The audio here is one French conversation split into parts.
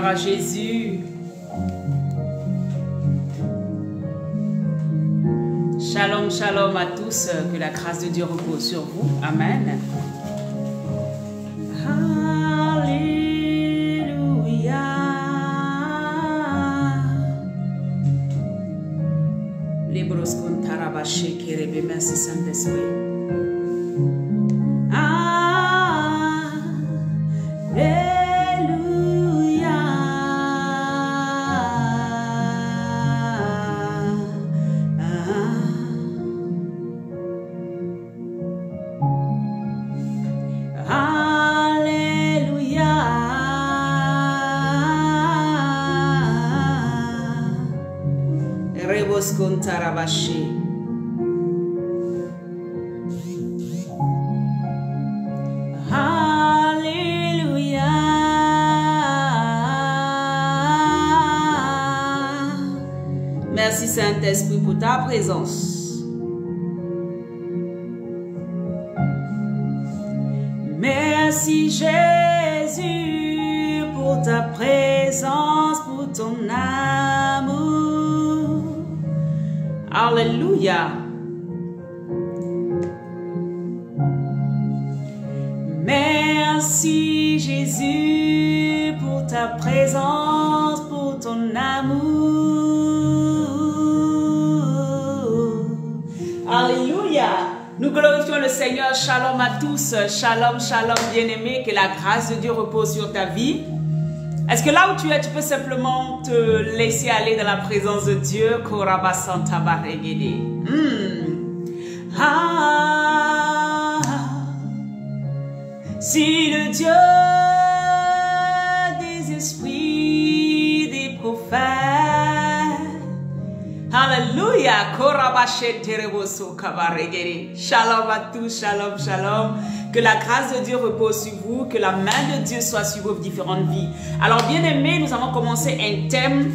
à Jésus. Shalom, shalom à tous. Que la grâce de Dieu repose sur vous. Amen. Alléluia. Libros con tarabaché qui rebe, merci Saint-Esprit. Tarabashi. Alléluia. Merci Saint-Esprit pour ta présence. Merci Jésus pour ta présence, pour ton amour. Alléluia. Merci Jésus pour ta présence, pour ton amour. Alléluia. Nous glorifions le Seigneur. Shalom à tous. Shalom, shalom bien-aimés. Que la grâce de Dieu repose sur ta vie. Est-ce que là où tu es, tu peux simplement te laisser aller dans la présence de Dieu? Si le Dieu des esprits, des prophètes, alléluia, shalom à tous, shalom, shalom. Que la grâce de Dieu repose sur vous, que la main de Dieu soit sur vos différentes vies. Alors bien aimés, nous avons commencé un thème,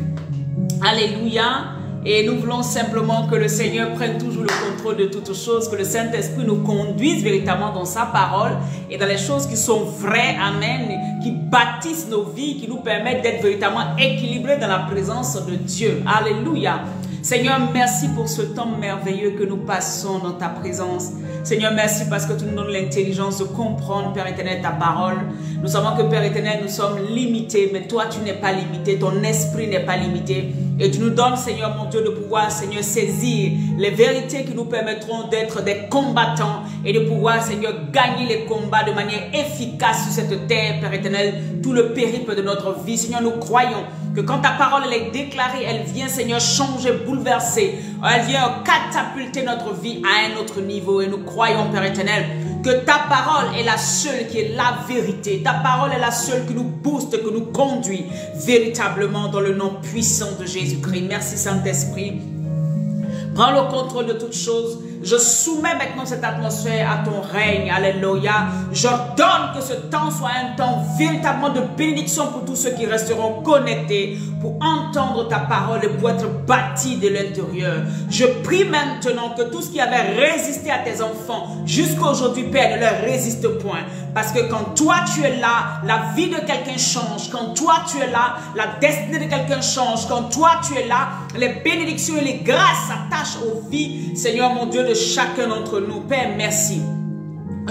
alléluia, et nous voulons simplement que le Seigneur prenne toujours le contrôle de toutes choses, que le Saint-Esprit nous conduise véritablement dans sa parole et dans les choses qui sont vraies, amen, qui bâtissent nos vies, qui nous permettent d'être véritablement équilibrés dans la présence de Dieu. Alléluia. Seigneur, merci pour ce temps merveilleux que nous passons dans ta présence. Seigneur, merci parce que tu nous donnes l'intelligence de comprendre, Père éternel, ta parole. Nous savons que, Père éternel, nous sommes limités, mais toi, tu n'es pas limité, ton esprit n'est pas limité. Et tu nous donnes, Seigneur, mon Dieu, de pouvoir, Seigneur, saisir les vérités qui nous permettront d'être des combattants et de pouvoir, Seigneur, gagner les combats de manière efficace sur cette terre, Père éternel, tout le périple de notre vie. Seigneur, nous croyons que quand ta parole elle est déclarée, elle vient, Seigneur, changer, bouleverser. Elle vient catapulter notre vie à un autre niveau. Et nous croyons, Père éternel, que ta parole est la seule qui est la vérité. Ta parole est la seule qui nous booste, qui nous conduit véritablement dans le nom puissant de Jésus-Christ. Merci Saint-Esprit. Prends le contrôle de toutes choses. Je soumets maintenant cette atmosphère à ton règne. Alléluia. J'ordonne que ce temps soit un temps véritablement de bénédiction pour tous ceux qui resteront connectés pour entendre ta parole et pour être bâtis de l'intérieur. Je prie maintenant que tout ce qui avait résisté à tes enfants jusqu'à aujourd'hui, Père, ne leur résiste point. Parce que quand toi tu es là, la vie de quelqu'un change. Quand toi tu es là, la destinée de quelqu'un change. Quand toi tu es là, les bénédictions et les grâces s'attachent aux vies, Seigneur mon Dieu, de chacun d'entre nous. Père, merci.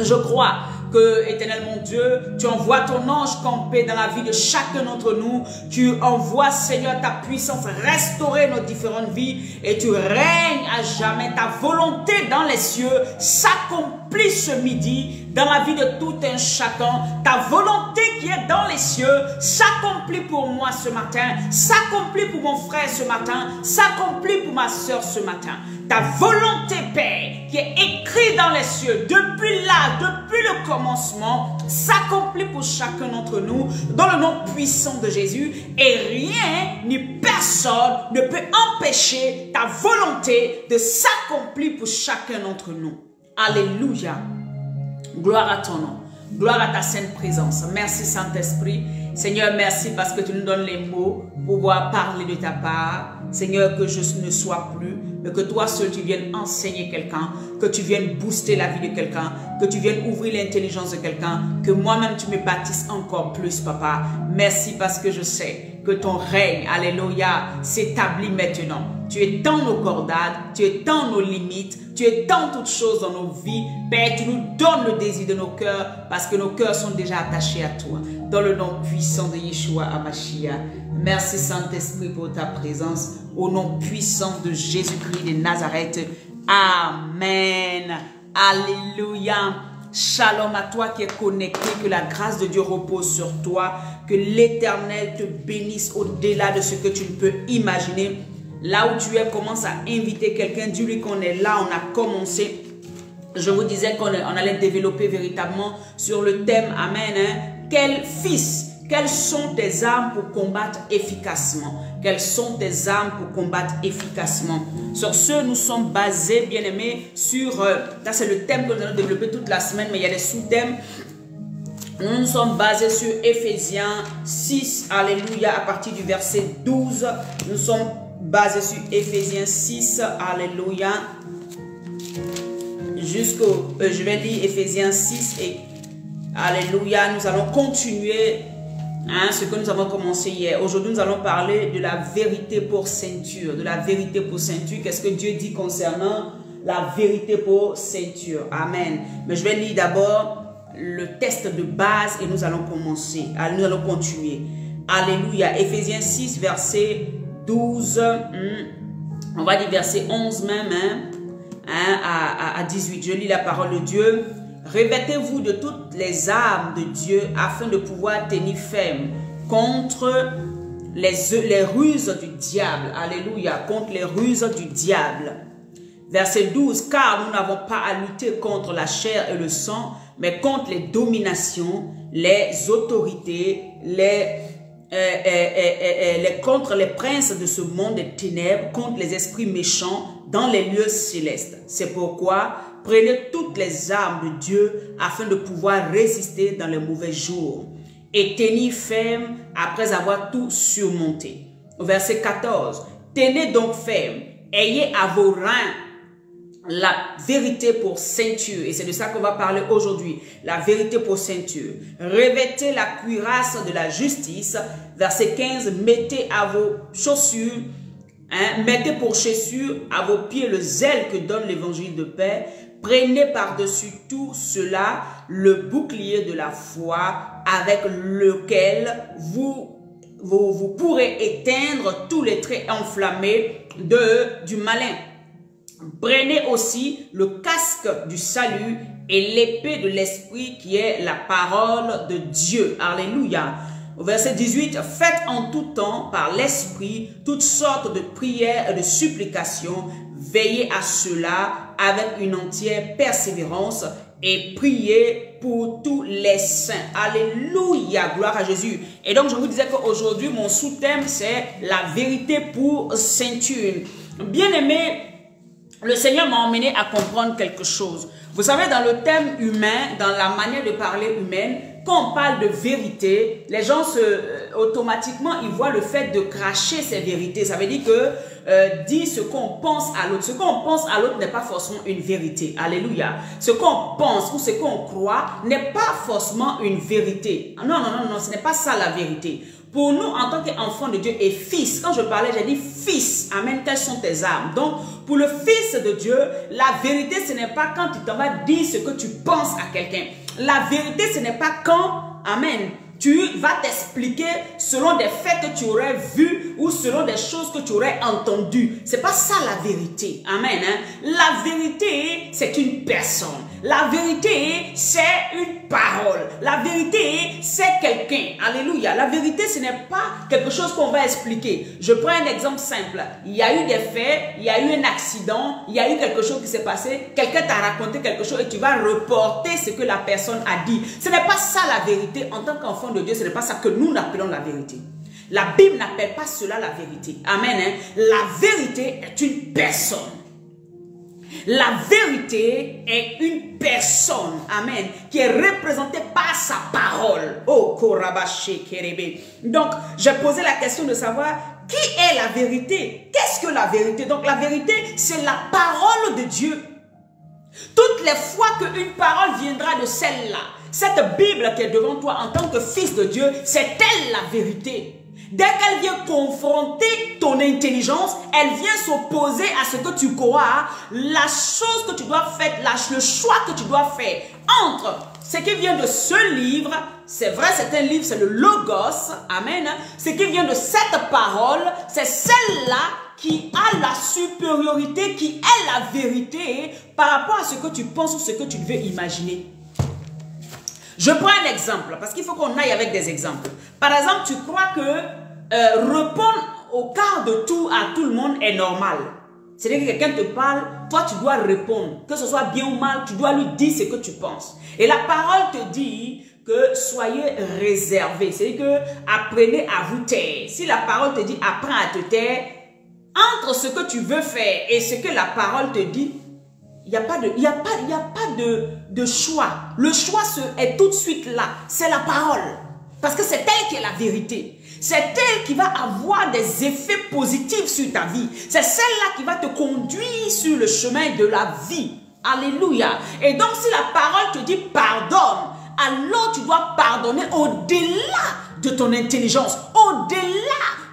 Je crois que, éternel mon Dieu, tu envoies ton ange camper dans la vie de chacun d'entre nous. Tu envoies, Seigneur, ta puissance restaurer nos différentes vies et tu règnes à jamais. Ta volonté dans les cieux s'accomplit ce midi dans la vie de tout un chacun. Ta volonté qui est dans les cieux s'accomplit pour moi ce matin, s'accomplit pour mon frère ce matin, s'accomplit pour ma soeur ce matin. Ta volonté, Père, qui est écrite dans les cieux, depuis là, depuis le commencement, s'accomplit pour chacun d'entre nous, dans le nom puissant de Jésus, et rien ni personne ne peut empêcher ta volonté de s'accomplir pour chacun d'entre nous. Alléluia. Gloire à ton nom. Gloire à ta sainte présence. Merci Saint-Esprit. Seigneur, merci parce que tu nous donnes les mots pour pouvoir parler de ta part. Seigneur, que je ne sois plus, mais que toi seul tu viennes enseigner quelqu'un, que tu viennes booster la vie de quelqu'un, que tu viennes ouvrir l'intelligence de quelqu'un, que moi-même tu me bâtisses encore plus, Papa. Merci parce que je sais que ton règne, alléluia, s'établit maintenant. Tu étends nos cordades, tu étends nos limites, tu étends toutes choses dans nos vies. Père, tu nous donnes le désir de nos cœurs parce que nos cœurs sont déjà attachés à toi. Dans le nom puissant de Yeshua HaMashiach. Merci Saint-Esprit pour ta présence. Au nom puissant de Jésus-Christ de Nazareth. Amen. Alléluia. Shalom à toi qui es connecté, que la grâce de Dieu repose sur toi, que l'Éternel te bénisse au-delà de ce que tu ne peux imaginer. Là où tu es, commence à inviter quelqu'un, dis-lui qu'on est là, on a commencé. Je vous disais qu'on allait développer véritablement sur le thème, amen, hein. Quel fils, quelles sont tes armes pour combattre efficacement? Quelles sont tes armes pour combattre efficacement? Sur ce, nous sommes basés, bien aimés, sur, là c'est le thème que nous allons développer toute la semaine, mais il y a des sous-thèmes. Nous sommes basés sur Éphésiens 6, alléluia, à partir du verset 12. Nous sommes basés sur Éphésiens 6, alléluia, jusqu'au, je vais lire Éphésiens 6 et alléluia, nous allons continuer ce que nous avons commencé hier. Aujourd'hui, nous allons parler de la vérité pour ceinture. De la vérité pour ceinture. Qu'est-ce que Dieu dit concernant la vérité pour ceinture? Amen. Mais je vais lire d'abord le test de base et nous allons commencer. Nous allons continuer. Alléluia. Éphésiens 6, verset 12. On va dire verset 11 même. À 18. Je lis la parole de Dieu. Revêtez-vous de toutes les armes de Dieu afin de pouvoir tenir ferme contre les ruses du diable. Alléluia. Contre les ruses du diable. Verset 12. Car nous n'avons pas à lutter contre la chair et le sang, mais contre les dominations, les autorités, contre les princes de ce monde des ténèbres, contre les esprits méchants dans les lieux célestes. C'est pourquoi prenez toutes les armes de Dieu afin de pouvoir résister dans les mauvais jours et tenir ferme après avoir tout surmonté. Verset 14. Tenez donc ferme, ayez à vos reins la vérité pour ceinture. Et c'est de ça qu'on va parler aujourd'hui. La vérité pour ceinture. Revêtez la cuirasse de la justice. Verset 15. Mettez à vos chaussures, mettez pour chaussure à vos pieds le zèle que donne l'évangile de paix. Prenez par-dessus tout cela le bouclier de la foi avec lequel vous pourrez éteindre tous les traits enflammés du malin. Prenez aussi le casque du salut et l'épée de l'esprit qui est la parole de Dieu. Alléluia. Au verset 18, faites en tout temps par l'esprit toutes sortes de prières et de supplications. Veillez à cela avec une entière persévérance et priez pour tous les saints. Alléluia, gloire à Jésus. Et donc je vous disais qu'aujourd'hui mon sous-thème c'est la vérité pour ceinture. Bien aimé, le Seigneur m'a emmené à comprendre quelque chose. Vous savez, dans le thème humain, dans la manière de parler humaine, quand on parle de vérité, les gens automatiquement, ils voient le fait de cracher ces vérités. Ça veut dire que dire ce qu'on pense à l'autre. Ce qu'on pense à l'autre n'est pas forcément une vérité. Alléluia. Ce qu'on pense ou ce qu'on croit n'est pas forcément une vérité. Non, non, non, non, ce n'est pas ça la vérité. Pour nous, en tant qu'enfants de Dieu et fils, quand je parlais, j'ai dit fils, amen, quelles sont tes armes? Donc, pour le fils de Dieu, la vérité, ce n'est pas quand tu t'en vas dire ce que tu penses à quelqu'un. La vérité, ce n'est pas quand, amen, tu vas t'expliquer selon des faits que tu aurais vus ou selon des choses que tu aurais entendues. C'est pas ça la vérité. Amen. Hein? La vérité, c'est une personne. La vérité, c'est une parole. La vérité, c'est quelqu'un. Alléluia. La vérité, ce n'est pas quelque chose qu'on va expliquer. Je prends un exemple simple. Il y a eu des faits, il y a eu un accident, il y a eu quelque chose qui s'est passé. Quelqu'un t'a raconté quelque chose et tu vas reporter ce que la personne a dit. Ce n'est pas ça la vérité. En tant qu'enfant de Dieu, ce n'est pas ça que nous appelons la vérité. La Bible n'appelle pas cela la vérité. Amen. Hein? La vérité est une personne. La vérité est une personne, amen, qui est représentée par sa parole. Oh, Korabaché Kerebe. Donc, j'ai posé la question de savoir qui est la vérité. Qu'est-ce que la vérité? Donc, la vérité, c'est la parole de Dieu. Toutes les fois qu'une parole viendra de celle-là, cette Bible qui est devant toi en tant que fils de Dieu, c'est elle la vérité. Dès qu'elle vient confronter ton intelligence, elle vient s'opposer à ce que tu crois, la chose que tu dois faire, le choix que tu dois faire entre ce qui vient de ce livre, c'est vrai, c'est un livre, c'est le Logos, amen, ce qui vient de cette parole, c'est celle-là qui a la supériorité, qui est la vérité par rapport à ce que tu penses ou ce que tu veux imaginer. Je prends un exemple, parce qu'il faut qu'on aille avec des exemples. Par exemple, tu crois que répondre au quart de tout à tout le monde est normal. C'est-à-dire que quelqu'un te parle, toi tu dois répondre. Que ce soit bien ou mal, tu dois lui dire ce que tu penses. Et la parole te dit que soyez réservés. C'est-à-dire que apprenez à vous taire. Si la parole te dit apprends à te taire, entre ce que tu veux faire et ce que la parole te dit, il n'y a pas de choix. Le choix est tout de suite là. C'est la parole. Parce que c'est elle qui est la vérité. C'est elle qui va avoir des effets positifs sur ta vie. C'est celle-là qui va te conduire sur le chemin de la vie. Alléluia. Et donc si la parole te dit pardonne, alors tu dois pardonner au-delà de ton intelligence, au-delà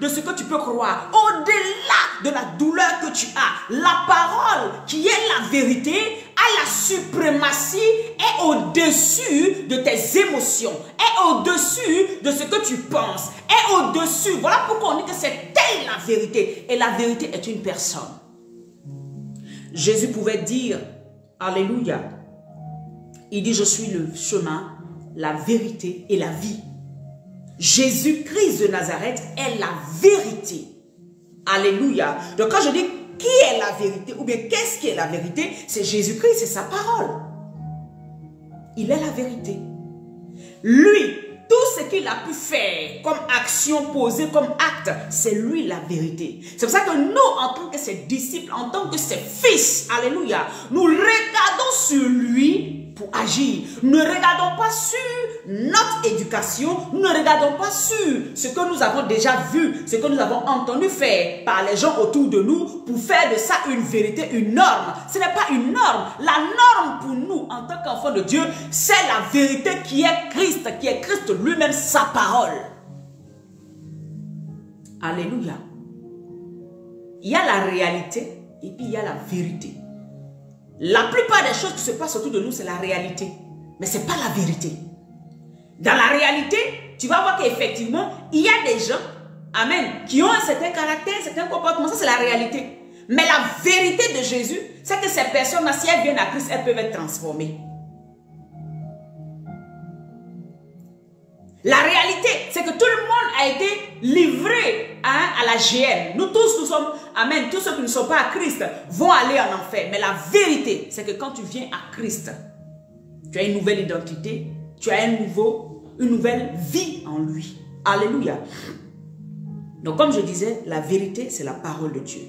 de ce que tu peux croire, au-delà de la douleur que tu as. La parole qui est la vérité a la suprématie, est au-dessus de tes émotions, est au-dessus de ce que tu penses, est au-dessus. Voilà pourquoi on dit que c'est elle la vérité. Et la vérité est une personne. Jésus pouvait dire, alléluia, il dit je suis le chemin, la vérité et la vie. Jésus-Christ de Nazareth est la vérité. Alléluia. Donc quand je dis qui est la vérité ou bien qu'est-ce qui est la vérité, c'est Jésus-Christ, c'est sa parole. Il est la vérité. Lui, tout ce qu'il a pu faire comme action posée, comme acte, c'est lui la vérité. C'est pour ça que nous, en tant que ses disciples, en tant que ses fils, alléluia, nous regardons sur lui pour agir. Ne regardons pas sur notre éducation, ne regardons pas sur ce que nous avons déjà vu, ce que nous avons entendu faire par les gens autour de nous pour faire de ça une vérité, une norme. Ce n'est pas une norme. La norme pour nous, en tant qu'enfants de Dieu, c'est la vérité qui est Christ lui-même, sa parole. Alléluia. Il y a la réalité et puis il y a la vérité. La plupart des choses qui se passent autour de nous, c'est la réalité. Mais ce n'est pas la vérité. Dans la réalité, tu vas voir qu'effectivement, il y a des gens, amen, qui ont un certain caractère, un certain comportement. Ça, c'est la réalité. Mais la vérité de Jésus, c'est que ces personnes-là, si elles viennent à Christ, elles peuvent être transformées. La réalité, c'est que tout le monde a été livré à la GN. Nous tous, nous sommes, amen, tous ceux qui ne sont pas à Christ vont aller en enfer. Mais la vérité, c'est que quand tu viens à Christ, tu as une nouvelle identité, tu as une nouvelle vie en lui. Alléluia. Donc comme je disais, la vérité, c'est la parole de Dieu.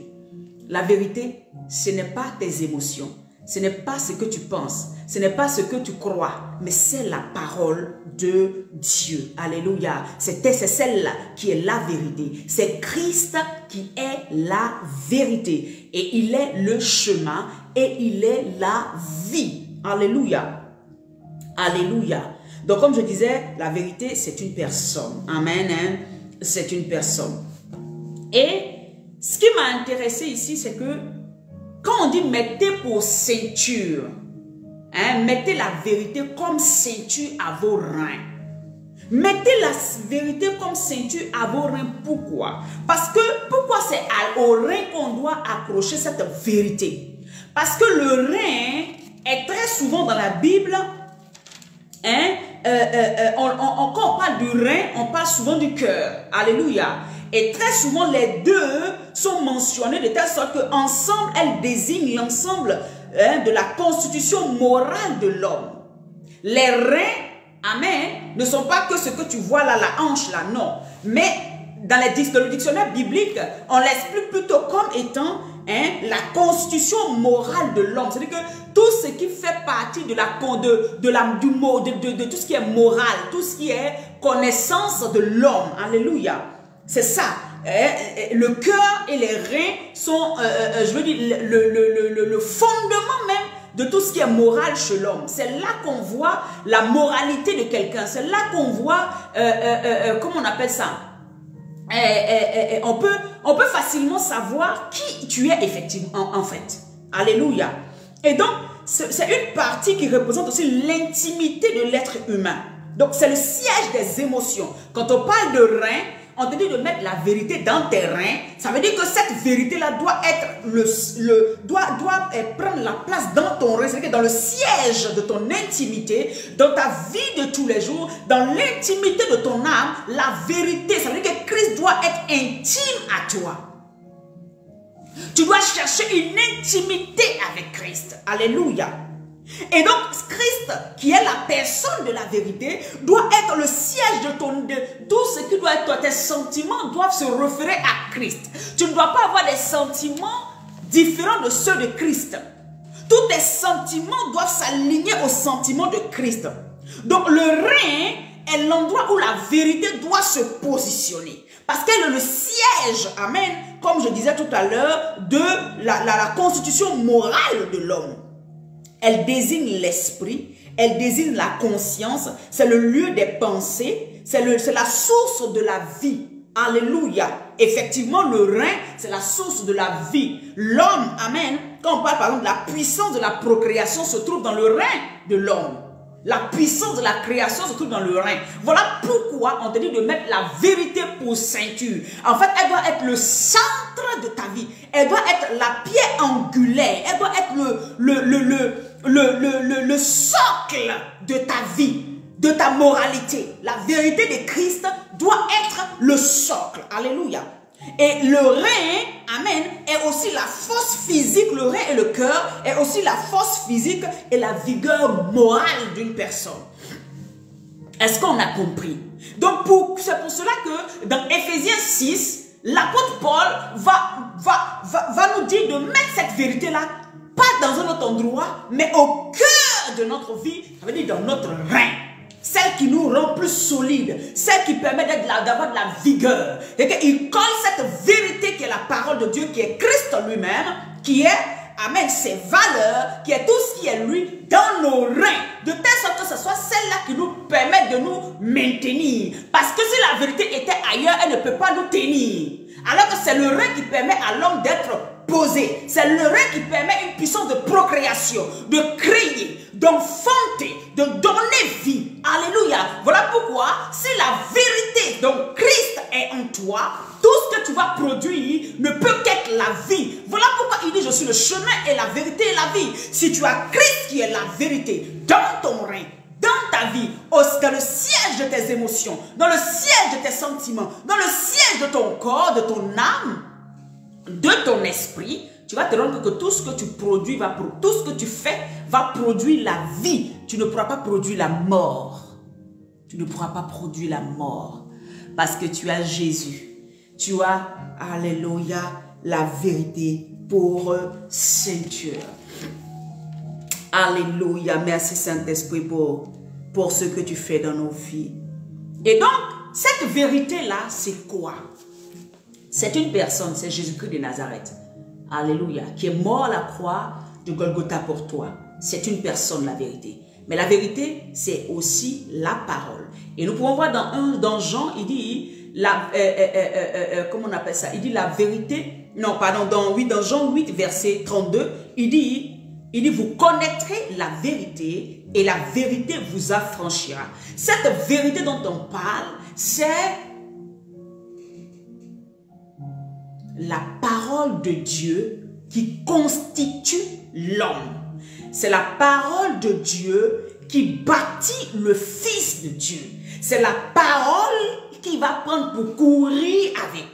La vérité, ce n'est pas tes émotions. Ce n'est pas ce que tu penses, ce n'est pas ce que tu crois, mais c'est la parole de Dieu. Alléluia. C'est celle-là qui est la vérité. C'est Christ qui est la vérité. Et il est le chemin et il est la vie. Alléluia. Alléluia. Donc comme je disais, la vérité c'est une personne. Amen. Hein? C'est une personne. Et ce qui m'a intéressé ici, c'est que quand on dit mettez pour ceinture, hein, mettez la vérité comme ceinture à vos reins. Mettez la vérité comme ceinture à vos reins. Pourquoi? Parce que pourquoi c'est au rein qu'on doit accrocher cette vérité? Parce que le rein est très souvent dans la Bible, hein, quand on parle du rein, on parle souvent du cœur. Alléluia. Et très souvent, les deux sont mentionnés de telle sorte qu'ensemble, elles désignent l'ensemble de la constitution morale de l'homme. Les reins, amen, ne sont pas que ce que tu vois là, la hanche là, non. Mais dans le dictionnaire biblique, on l'explique plutôt comme étant la constitution morale de l'homme. C'est-à-dire que tout ce qui fait partie de tout ce qui est moral, tout ce qui est connaissance de l'homme. Alléluia. C'est ça. Le cœur et les reins sont, je veux dire, le fondement même de tout ce qui est moral chez l'homme. C'est là qu'on voit la moralité de quelqu'un. C'est là qu'on voit, comment on appelle ça? on peut facilement savoir qui tu es effectivement en fait. Alléluia. Et donc, c'est une partie qui représente aussi l'intimité de l'être humain. Donc, c'est le siège des émotions. Quand on parle de rein, on te dit de mettre la vérité dans tes reins. Ça veut dire que cette vérité-là doit être doit prendre la place dans ton rein, c'est-à-dire dans le siège de ton intimité, dans ta vie de tous les jours, dans l'intimité de ton âme. La vérité, ça veut dire que Christ doit être intime à toi. Tu dois chercher une intimité avec Christ. Alléluia. Et donc, Christ, qui est la personne de la vérité, doit être le siège de tout ce qui doit être. Tes sentiments doivent se référer à Christ. Tu ne dois pas avoir des sentiments différents de ceux de Christ. Tous tes sentiments doivent s'aligner aux sentiments de Christ. Donc, le rein est l'endroit où la vérité doit se positionner. Parce qu'elle est le siège, amen, comme je disais tout à l'heure, de la constitution morale de l'homme. Elle désigne l'esprit, elle désigne la conscience, c'est le lieu des pensées, c'est la source de la vie. Alléluia. Effectivement, le rein, c'est la source de la vie. L'homme, amen, quand on parle par exemple de la puissance de la procréation se trouve dans le rein de l'homme. La puissance de la création se trouve dans le rein. Voilà pourquoi on te dit de mettre la vérité pour ceinture. En fait, elle doit être le centre de ta vie. Elle doit être la pierre angulaire. Elle doit être le socle de ta vie, de ta moralité. La vérité de Christ doit être le socle. Alléluia. Et le rein, amen, est aussi la force physique, le rein et le cœur est aussi la force physique et la vigueur morale d'une personne. Est-ce qu'on a compris? Donc, c'est pour cela que dans Éphésiens 6, l'apôtre Paul va nous dire de mettre cette vérité-là, pas dans un autre endroit, mais au cœur de notre vie, ça veut dire dans notre rein. Celle qui nous rend plus solides, celle qui permet d'avoir de la vigueur. Et qu'il colle cette vérité qui est la parole de Dieu, qui est Christ lui-même, qui est, amen, ses valeurs, qui est tout ce qui est lui, dans nos reins. De telle sorte que ce soit celle-là qui nous permet de nous maintenir. Parce que si la vérité était ailleurs, elle ne peut pas nous tenir. Alors que c'est le rein qui permet à l'homme d'être posé. C'est le rein qui permet une puissance de procréation, de créer, d'enfanter, de donner vie. Alléluia. Voilà pourquoi, si la vérité, donc Christ est en toi, tout ce que tu vas produire ne peut qu'être la vie. Voilà pourquoi il dit, je suis le chemin et la vérité et la vie. Si tu as Christ qui est la vérité dans ton rein, dans ta vie, dans le siège de tes émotions, dans le siège de tes sentiments, dans le siège de ton corps, de ton âme, de ton esprit, tu vas te rendre compte que tout ce que tu produis, tout ce que tu fais va produire la vie. Tu ne pourras pas produire la mort. Tu ne pourras pas produire la mort. Parce que tu as Jésus. Tu as, alléluia, la vérité pour ceinture. Alléluia. Merci Saint-Esprit pour ce que tu fais dans nos vies. Et donc, cette vérité-là, c'est quoi? C'est une personne, c'est Jésus-Christ de Nazareth. Alléluia. Qui est mort à la croix de Golgotha pour toi. C'est une personne, la vérité. Mais la vérité, c'est aussi la parole. Et nous pouvons voir dans Jean, il dit, comment on appelle ça? Il dit la vérité. Non, pardon, dans Jean 8, verset 32, il dit, vous connaîtrez la vérité et la vérité vous affranchira. Cette vérité dont on parle, c'est la parole de Dieu qui constitue l'homme. C'est la parole de Dieu qui bâtit le Fils de Dieu. C'est la parole qui va prendre pour courir avec.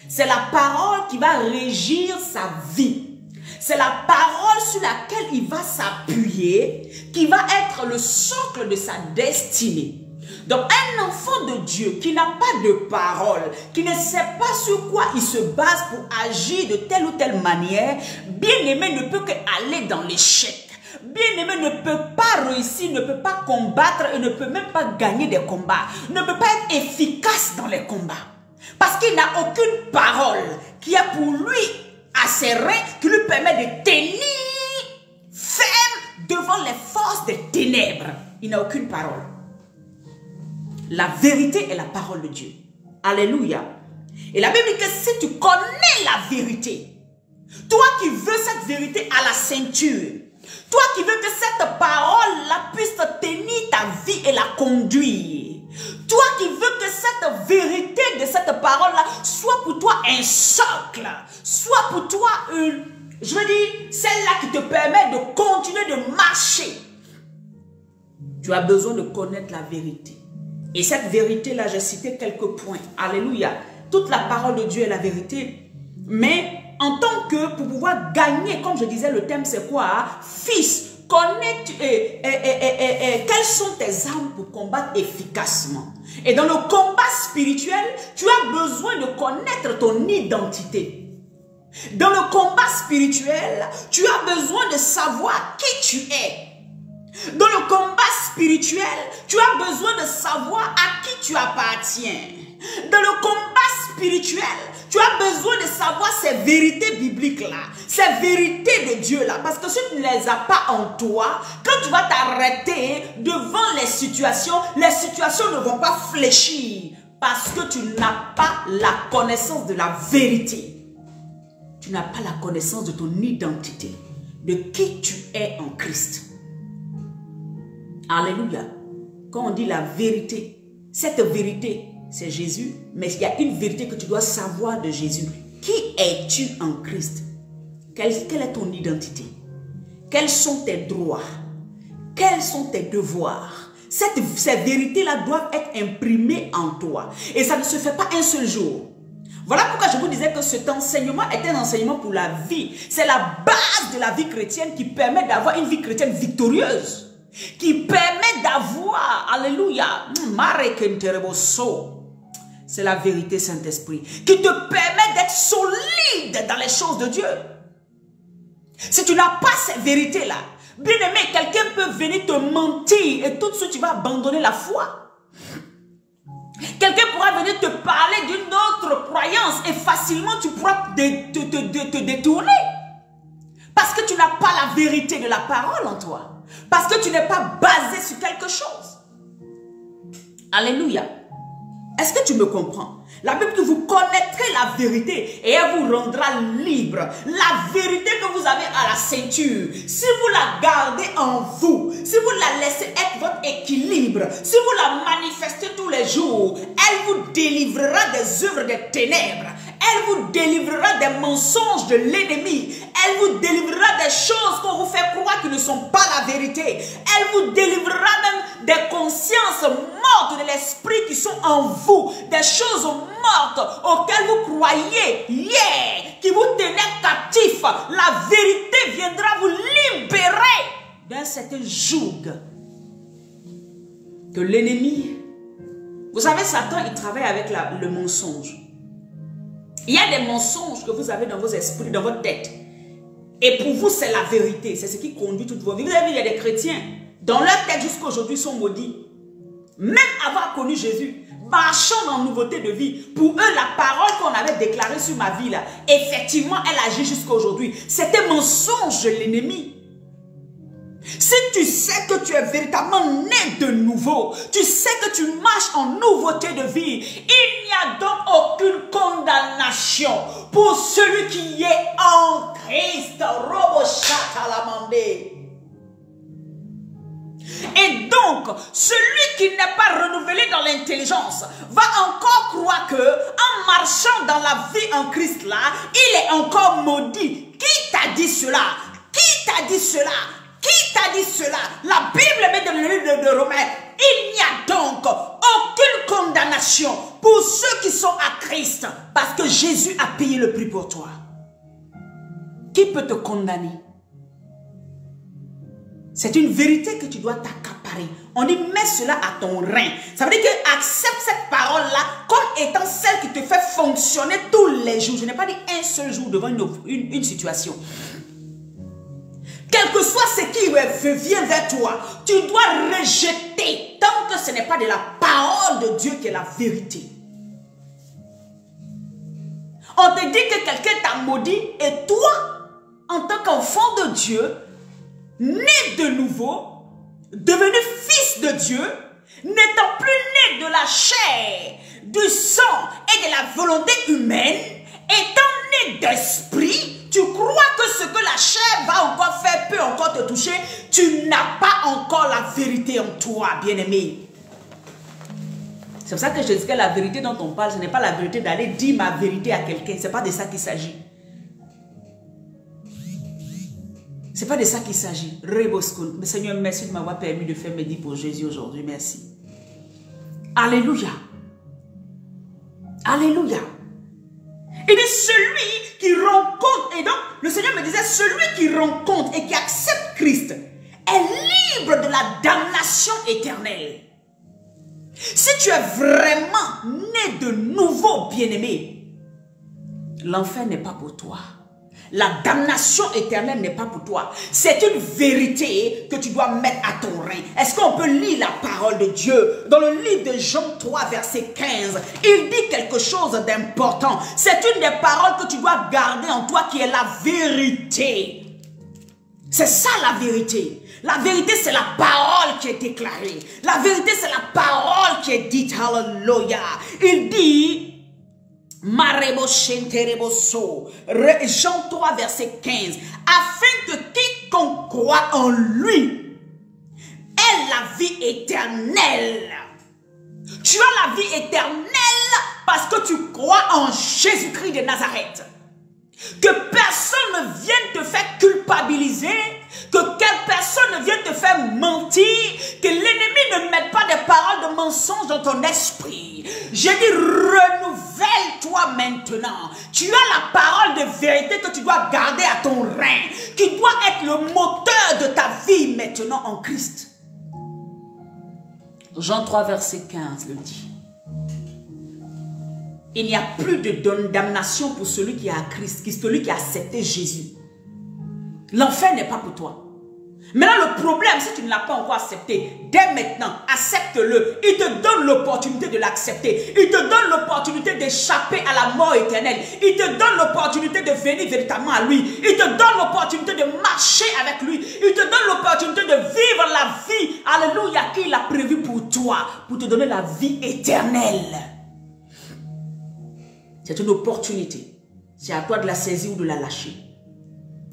C'est la parole qui va régir sa vie. C'est la parole sur laquelle il va s'appuyer, qui va être le socle de sa destinée. Donc un enfant de Dieu qui n'a pas de parole, qui ne sait pas sur quoi il se base pour agir de telle ou telle manière, bien-aimé ne peut qu'aller dans l'échec. Bien-aimé ne peut pas réussir, ne peut pas combattre et ne peut même pas gagner des combats. Ne peut pas être efficace dans les combats. Parce qu'il n'a aucune parole qui a pour lui à ses reins, qui lui permet de tenir ferme devant les forces des ténèbres. Il n'a aucune parole. La vérité est la parole de Dieu. Alléluia. Et la Bible dit que si tu connais la vérité, toi qui veux cette vérité à la ceinture, toi qui veux que cette parole-là puisse tenir ta vie et la conduire, toi qui veux que cette vérité de cette parole-là soit pour toi un socle, soit pour toi je veux dire, celle-là qui te permet de continuer de marcher, tu as besoin de connaître la vérité. Et cette vérité-là, j'ai cité quelques points. Alléluia. Toute la parole de Dieu est la vérité. Mais en tant que, pour pouvoir gagner, comme je disais, le thème c'est quoi? Hein? Fils, connais quelles sont tes armes pour combattre efficacement. Et dans le combat spirituel, tu as besoin de connaître ton identité. Dans le combat spirituel, tu as besoin de savoir qui tu es. Dans le combat spirituel, tu as besoin de savoir à qui tu appartiens. Dans le combat spirituel, tu as besoin de savoir ces vérités bibliques-là, ces vérités de Dieu-là. Parce que si tu ne les as pas en toi, quand tu vas t'arrêter devant les situations ne vont pas fléchir. Parce que tu n'as pas la connaissance de la vérité. Tu n'as pas la connaissance de ton identité, de qui tu es en Christ. Alléluia. Quand on dit la vérité, cette vérité, c'est Jésus, mais il y a une vérité que tu dois savoir de Jésus. Qui es-tu en Christ? Quelle est ton identité? Quels sont tes droits? Quels sont tes devoirs? Ces vérités-là doivent être imprimées en toi. Et ça ne se fait pas un seul jour. Voilà pourquoi je vous disais que cet enseignement est un enseignement pour la vie. C'est la base de la vie chrétienne qui permet d'avoir une vie chrétienne victorieuse. Qui permet d'avoir, alléluia, c'est la vérité Saint-Esprit, qui te permet d'être solide dans les choses de Dieu. Si tu n'as pas cette vérité-là, bien aimé, quelqu'un peut venir te mentir et tout de suite tu vas abandonner la foi. Quelqu'un pourra venir te parler d'une autre croyance et facilement tu pourras te détourner. Parce que tu n'as pas la vérité de la parole en toi. Parce que tu n'es pas basé sur quelque chose. Alléluia. Est-ce que tu me comprends? La Bible dit que vous connaîtrez la vérité et elle vous rendra libre. La vérité que vous avez à la ceinture, si vous la gardez en vous, si vous la laissez être votre équilibre, si vous la manifestez tous les jours, elle vous délivrera des œuvres des ténèbres. Elle vous délivrera des mensonges de l'ennemi. Elle vous délivrera des choses qu'on vous fait croire qui ne sont pas la vérité. Elle vous délivrera même des consciences mortes de l'esprit qui sont en vous. Des choses mortes auxquelles vous croyez hier, qui vous tenaient captif. La vérité viendra vous libérer d'un certain joug que l'ennemi... Vous savez, Satan, il travaille avec le mensonge. Il y a des mensonges que vous avez dans vos esprits, dans votre tête. Et pour vous, c'est la vérité. C'est ce qui conduit toute votre vie. Vous avez vu, il y a des chrétiens, dans leur tête jusqu'à aujourd'hui, sont maudits. Même avoir connu Jésus, marchant dans la nouveauté de vie. Pour eux, la parole qu'on avait déclarée sur ma vie, là, effectivement, elle agit jusqu'à aujourd'hui. C'était mensonge de l'ennemi. Si tu sais que tu es véritablement né de nouveau, tu sais que tu marches en nouveauté de vie, il n'y a donc aucune condamnation pour celui qui est en Christ. Et donc, celui qui n'est pas renouvelé dans l'intelligence va encore croire que en marchant dans la vie en Christ là, il est encore maudit. Qui t'a dit cela? Qui t'a dit cela? Qui t'a dit cela? La Bible met dans le livre de Romains, il n'y a donc aucune condamnation pour ceux qui sont à Christ, parce que Jésus a payé le prix pour toi. Qui peut te condamner? C'est une vérité que tu dois t'accaparer. On dit, mets cela à ton rein. Ça veut dire que accepte cette parole-là comme étant celle qui te fait fonctionner tous les jours. Je n'ai pas dit un seul jour devant une situation. Quel que soit ce qui vient vers toi, tu dois rejeter tant que ce n'est pas de la parole de Dieu qui est la vérité. On te dit que quelqu'un t'a maudit et toi, en tant qu'enfant de Dieu, né de nouveau, devenu fils de Dieu, n'étant plus né de la chair, du sang et de la volonté humaine, étant né d'esprit, tu crois que ce que la chair va encore faire peut encore te toucher, tu n'as pas encore la vérité en toi, bien-aimé. C'est pour ça que je te dis que la vérité dont on parle, ce n'est pas la vérité d'aller dire ma vérité à quelqu'un. Ce n'est pas de ça qu'il s'agit. Ce n'est pas de ça qu'il s'agit. Mais Seigneur, merci de m'avoir permis de faire mes dits pour Jésus aujourd'hui. Merci. Alléluia. Alléluia. Il dit celui qui rencontre, et donc le Seigneur me disait, celui qui rencontre et qui accepte Christ est libre de la damnation éternelle. Si tu es vraiment né de nouveau, bien-aimé, l'enfer n'est pas pour toi. La damnation éternelle n'est pas pour toi. C'est une vérité que tu dois mettre à ton rein. Est-ce qu'on peut lire la parole de Dieu? Dans le livre de Jean 3, verset 15, il dit quelque chose d'important. C'est une des paroles que tu dois garder en toi qui est la vérité. C'est ça la vérité. La vérité, c'est la parole qui est déclarée. La vérité, c'est la parole qui est dite. Alléluia. Il dit... Jean 3, verset 15. Afin que quiconque croit en lui ait la vie éternelle. Tu as la vie éternelle parce que tu crois en Jésus-Christ de Nazareth. Que personne ne vienne te faire culpabiliser, que personne ne vienne te faire mentir, que l'ennemi ne mette pas des paroles de mensonge dans ton esprit. J'ai dit, renouvelle-toi maintenant. Tu as la parole de vérité que tu dois garder à ton rein, qui doit être le moteur de ta vie maintenant en Christ. Jean 3, verset 15 le dit. Il n'y a plus de damnation pour celui qui a Christ, celui qui a accepté Jésus. L'enfer n'est pas pour toi. Maintenant, le problème, si tu ne l'as pas encore accepté, dès maintenant, accepte-le. Il te donne l'opportunité de l'accepter. Il te donne l'opportunité d'échapper à la mort éternelle. Il te donne l'opportunité de venir véritablement à lui. Il te donne l'opportunité de marcher avec lui. Il te donne l'opportunité de vivre la vie, alléluia, qu'il a prévu pour toi, pour te donner la vie éternelle. C'est une opportunité. C'est à toi de la saisir ou de la lâcher.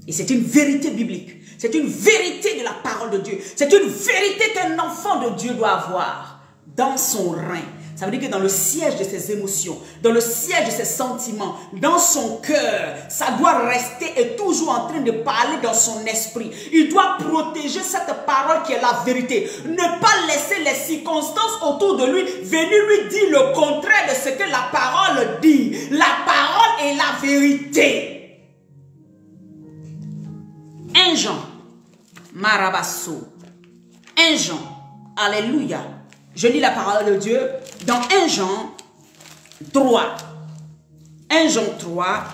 Et c'est une vérité biblique. C'est une vérité de la parole de Dieu. C'est une vérité qu'un enfant de Dieu doit avoir dans son rein. Ça veut dire que dans le siège de ses émotions, dans le siège de ses sentiments, dans son cœur, ça doit rester et toujours en train de parler dans son esprit. Il doit protéger cette parole qui est la vérité. Ne pas laisser les circonstances autour de lui venir lui dire le contraire de ce que la parole dit. La parole est la vérité. 1 Jean, Marabasso. 1 Jean, alléluia. Je lis la parole de Dieu dans 1 Jean 3. 1 Jean 3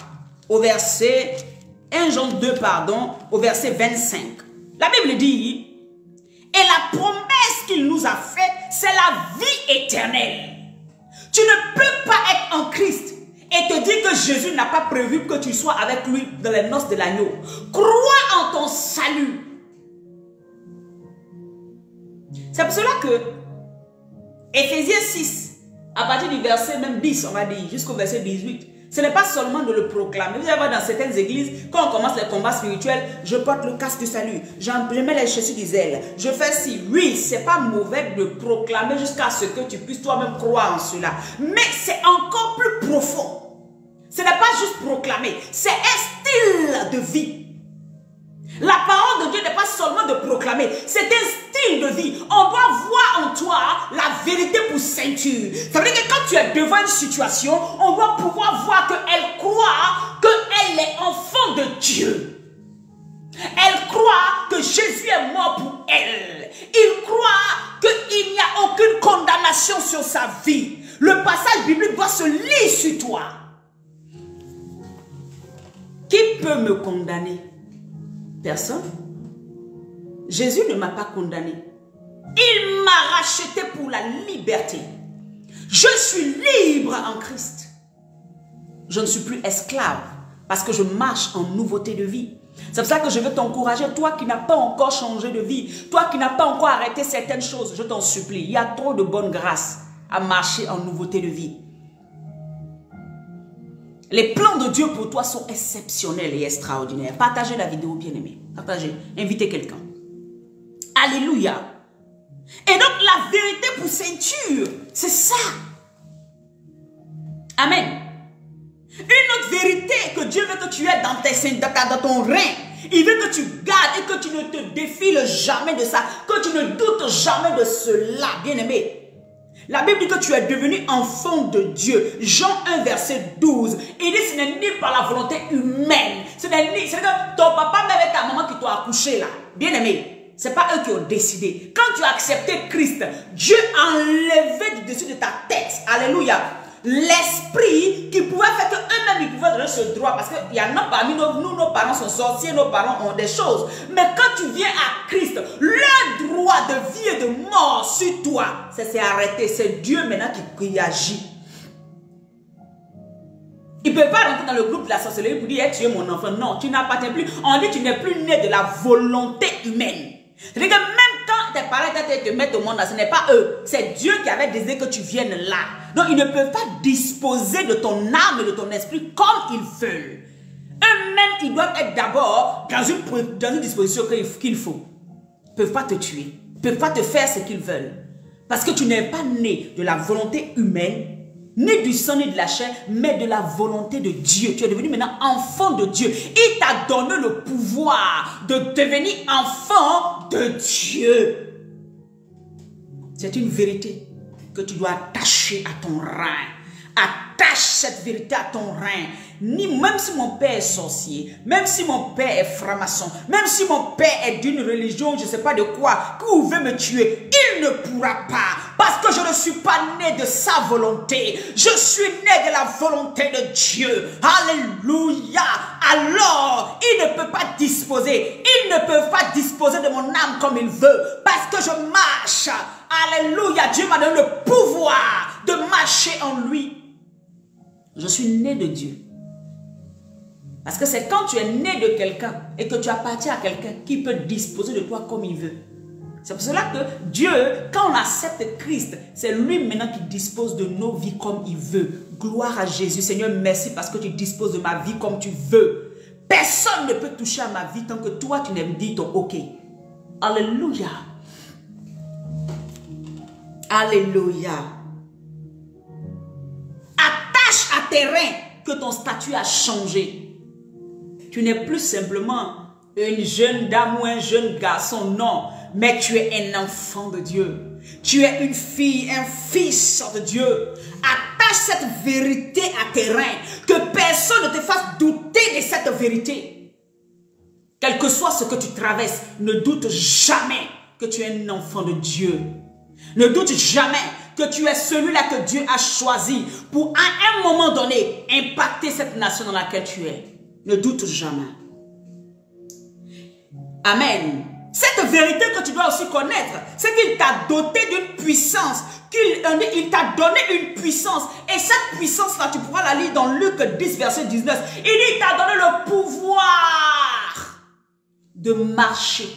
au verset 1 Jean 2 pardon, au verset 25. La Bible dit, et la promesse qu'il nous a faite, c'est la vie éternelle. Tu ne peux pas être en Christ et te dire que Jésus n'a pas prévu que tu sois avec lui dans les noces de l'agneau. Crois en ton salut. C'est pour cela que Éphésiens 6, à partir du verset même 10, on va dire, jusqu'au verset 18, ce n'est pas seulement de le proclamer. Vous allez voir dans certaines églises, quand on commence les combats spirituels, je porte le casque du salut, je mets les chaussures du zèle, je fais ci. Oui, c'est pas mauvais de proclamer jusqu'à ce que tu puisses toi-même croire en cela. Mais c'est encore plus profond. Ce n'est pas juste proclamer, c'est un style de vie. La parole de Dieu n'est pas seulement de proclamer, c'est un style de vie. On doit voir en toi la vérité pour ceinture. Ça veut dire que quand tu es devant une situation, on doit pouvoir voir qu'elle croit qu'elle est enfant de Dieu. Elle croit que Jésus est mort pour elle. Il croit qu'il n'y a aucune condamnation sur sa vie. Le passage biblique doit se lire sur toi. Qui peut me condamner? Personne. Jésus ne m'a pas condamné. Il m'a racheté pour la liberté. Je suis libre en Christ. Je ne suis plus esclave parce que je marche en nouveauté de vie. C'est pour ça que je veux t'encourager, toi qui n'as pas encore changé de vie, toi qui n'as pas encore arrêté certaines choses, je t'en supplie. Il y a trop de bonne grâce à marcher en nouveauté de vie. Les plans de Dieu pour toi sont exceptionnels et extraordinaires. Partagez la vidéo, bien-aimé. Partagez. Invitez quelqu'un. Alléluia. Et donc, la vérité pour ceinture, c'est ça. Amen. Une autre vérité que Dieu veut que tu aies dans ton rein. Il veut que tu gardes et que tu ne te défiles jamais de ça. Que tu ne doutes jamais de cela, bien-aimé. La Bible dit que tu es devenu enfant de Dieu. Jean 1 verset 12. Il dit ce n'est ni par la volonté humaine. C'est que ton papa même et ta maman qui t'ont accouché là. Bien-aimé, ce n'est pas eux qui ont décidé. Quand tu as accepté Christ, Dieu a enlevé du dessus de ta tête. Alléluia. L'esprit qui pouvait faire qu'eux-mêmes ils pouvaient donner ce droit. Parce qu'il y en a parmi nous, nos parents sont sorciers, nos parents ont des choses. Mais quand tu viens à Christ, le droit de vie et de mort sur toi, ça s'est arrêté. C'est Dieu maintenant qui agit. Il ne peut pas rentrer dans le groupe de la sorcellerie pour dire hey, tu es mon enfant. Non, tu n'appartiens plus. On dit tu n'es plus né de la volonté humaine. C'est-à-dire que même quand tes parents te mettent au monde, ce n'est pas eux. C'est Dieu qui avait désiré que tu viennes là. Donc, ils ne peuvent pas disposer de ton âme et de ton esprit comme ils veulent. Eux-mêmes, ils doivent être d'abord dans une disposition qu'il faut. Ils ne peuvent pas te tuer. Ils ne peuvent pas te faire ce qu'ils veulent. Parce que tu n'es pas né de la volonté humaine, ni du sang, ni de la chair, mais de la volonté de Dieu. Tu es devenu maintenant enfant de Dieu. Il t'a donné le pouvoir de devenir enfant de Dieu. C'est une vérité que tu dois attacher à ton rein. Attache cette vérité à ton rein. Même si mon père est sorcier, même si mon père est franc-maçon, même si mon père est d'une religion, je ne sais pas de quoi, qui veut me tuer, il ne pourra pas. Parce que je ne suis pas né de sa volonté. Je suis né de la volonté de Dieu. Alléluia. Alors, il ne peut pas disposer. Ils ne peuvent pas disposer de mon âme comme il veut. Parce que je marche. Alléluia. Dieu m'a donné le pouvoir de marcher en lui. Je suis né de Dieu. Parce que c'est quand tu es né de quelqu'un et que tu appartiens à quelqu'un qui peut disposer de toi comme il veut. C'est pour cela que Dieu, quand on accepte Christ, c'est lui maintenant qui dispose de nos vies comme il veut. Gloire à Jésus. Seigneur, merci parce que tu disposes de ma vie comme tu veux. Personne ne peut toucher à ma vie tant que toi, tu n'aimes dit ton OK. Alléluia. Alléluia. Attache à tes reins que ton statut a changé. Tu n'es plus simplement une jeune dame ou un jeune garçon, non. Mais tu es un enfant de Dieu. Tu es une fille, un fils de Dieu. Attache cette vérité à tes reins. Que personne ne te fasse douter de cette vérité. Quel que soit ce que tu traverses, ne doute jamais que tu es un enfant de Dieu. Ne doute jamais que tu es celui-là que Dieu a choisi pour à un moment donné impacter cette nation dans laquelle tu es. Ne doute jamais. Amen. Cette vérité que tu dois aussi connaître, c'est qu'il t'a doté d'une puissance. Il t'a donné une puissance. Et cette puissance-là, tu pourras la lire dans Luc 10, verset 19. Il dit, il t'a donné le pouvoir de marcher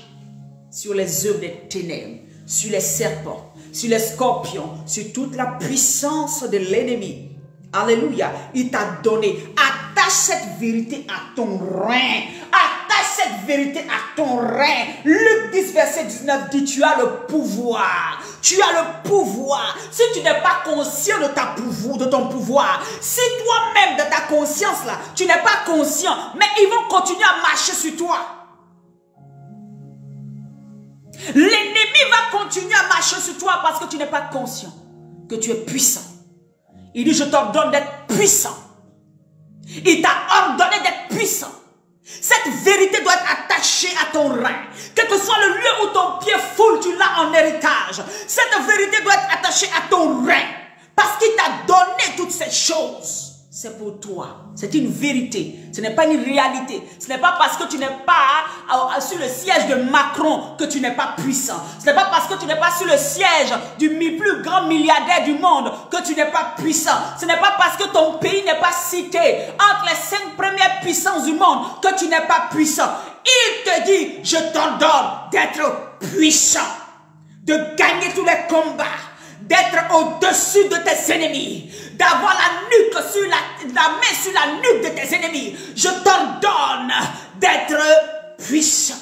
sur les œuvres des ténèbres, sur les serpents, sur les scorpions, sur toute la puissance de l'ennemi. Alléluia. Il t'a donné. Attache cette vérité à ton rein. Attache cette vérité à ton rein. Luc 10, verset 19 dit, tu as le pouvoir. Tu as le pouvoir. Si tu n'es pas conscient de ton pouvoir, si toi-même de ta conscience là, tu n'es pas conscient, mais ils vont continuer à marcher sur toi. L'ennemi va continuer à marcher sur toi parce que tu n'es pas conscient que tu es puissant. Il dit, je t'ordonne d'être puissant. Il t'a ordonné d'être puissant. Cette vérité doit être attachée à ton rein. Quel que soit le lieu où ton pied foule, tu l'as en héritage. Cette vérité doit être attachée à ton rein. Parce qu'il t'a donné toutes ces choses. c'est pour toi. C'est une vérité. Ce n'est pas une réalité. Ce n'est pas parce que tu n'es pas sur le siège de Macron que tu n'es pas puissant. Ce n'est pas parce que tu n'es pas sur le siège du plus grand milliardaire du monde que tu n'es pas puissant. Ce n'est pas parce que ton pays n'est pas cité entre les 5 premières puissances du monde que tu n'es pas puissant. Il te dit, je t'ordonne d'être puissant, de gagner tous les combats, d'être au-dessus de tes ennemis, d'avoir la main sur la nuque de tes ennemis. Je t'ordonne d'être puissant.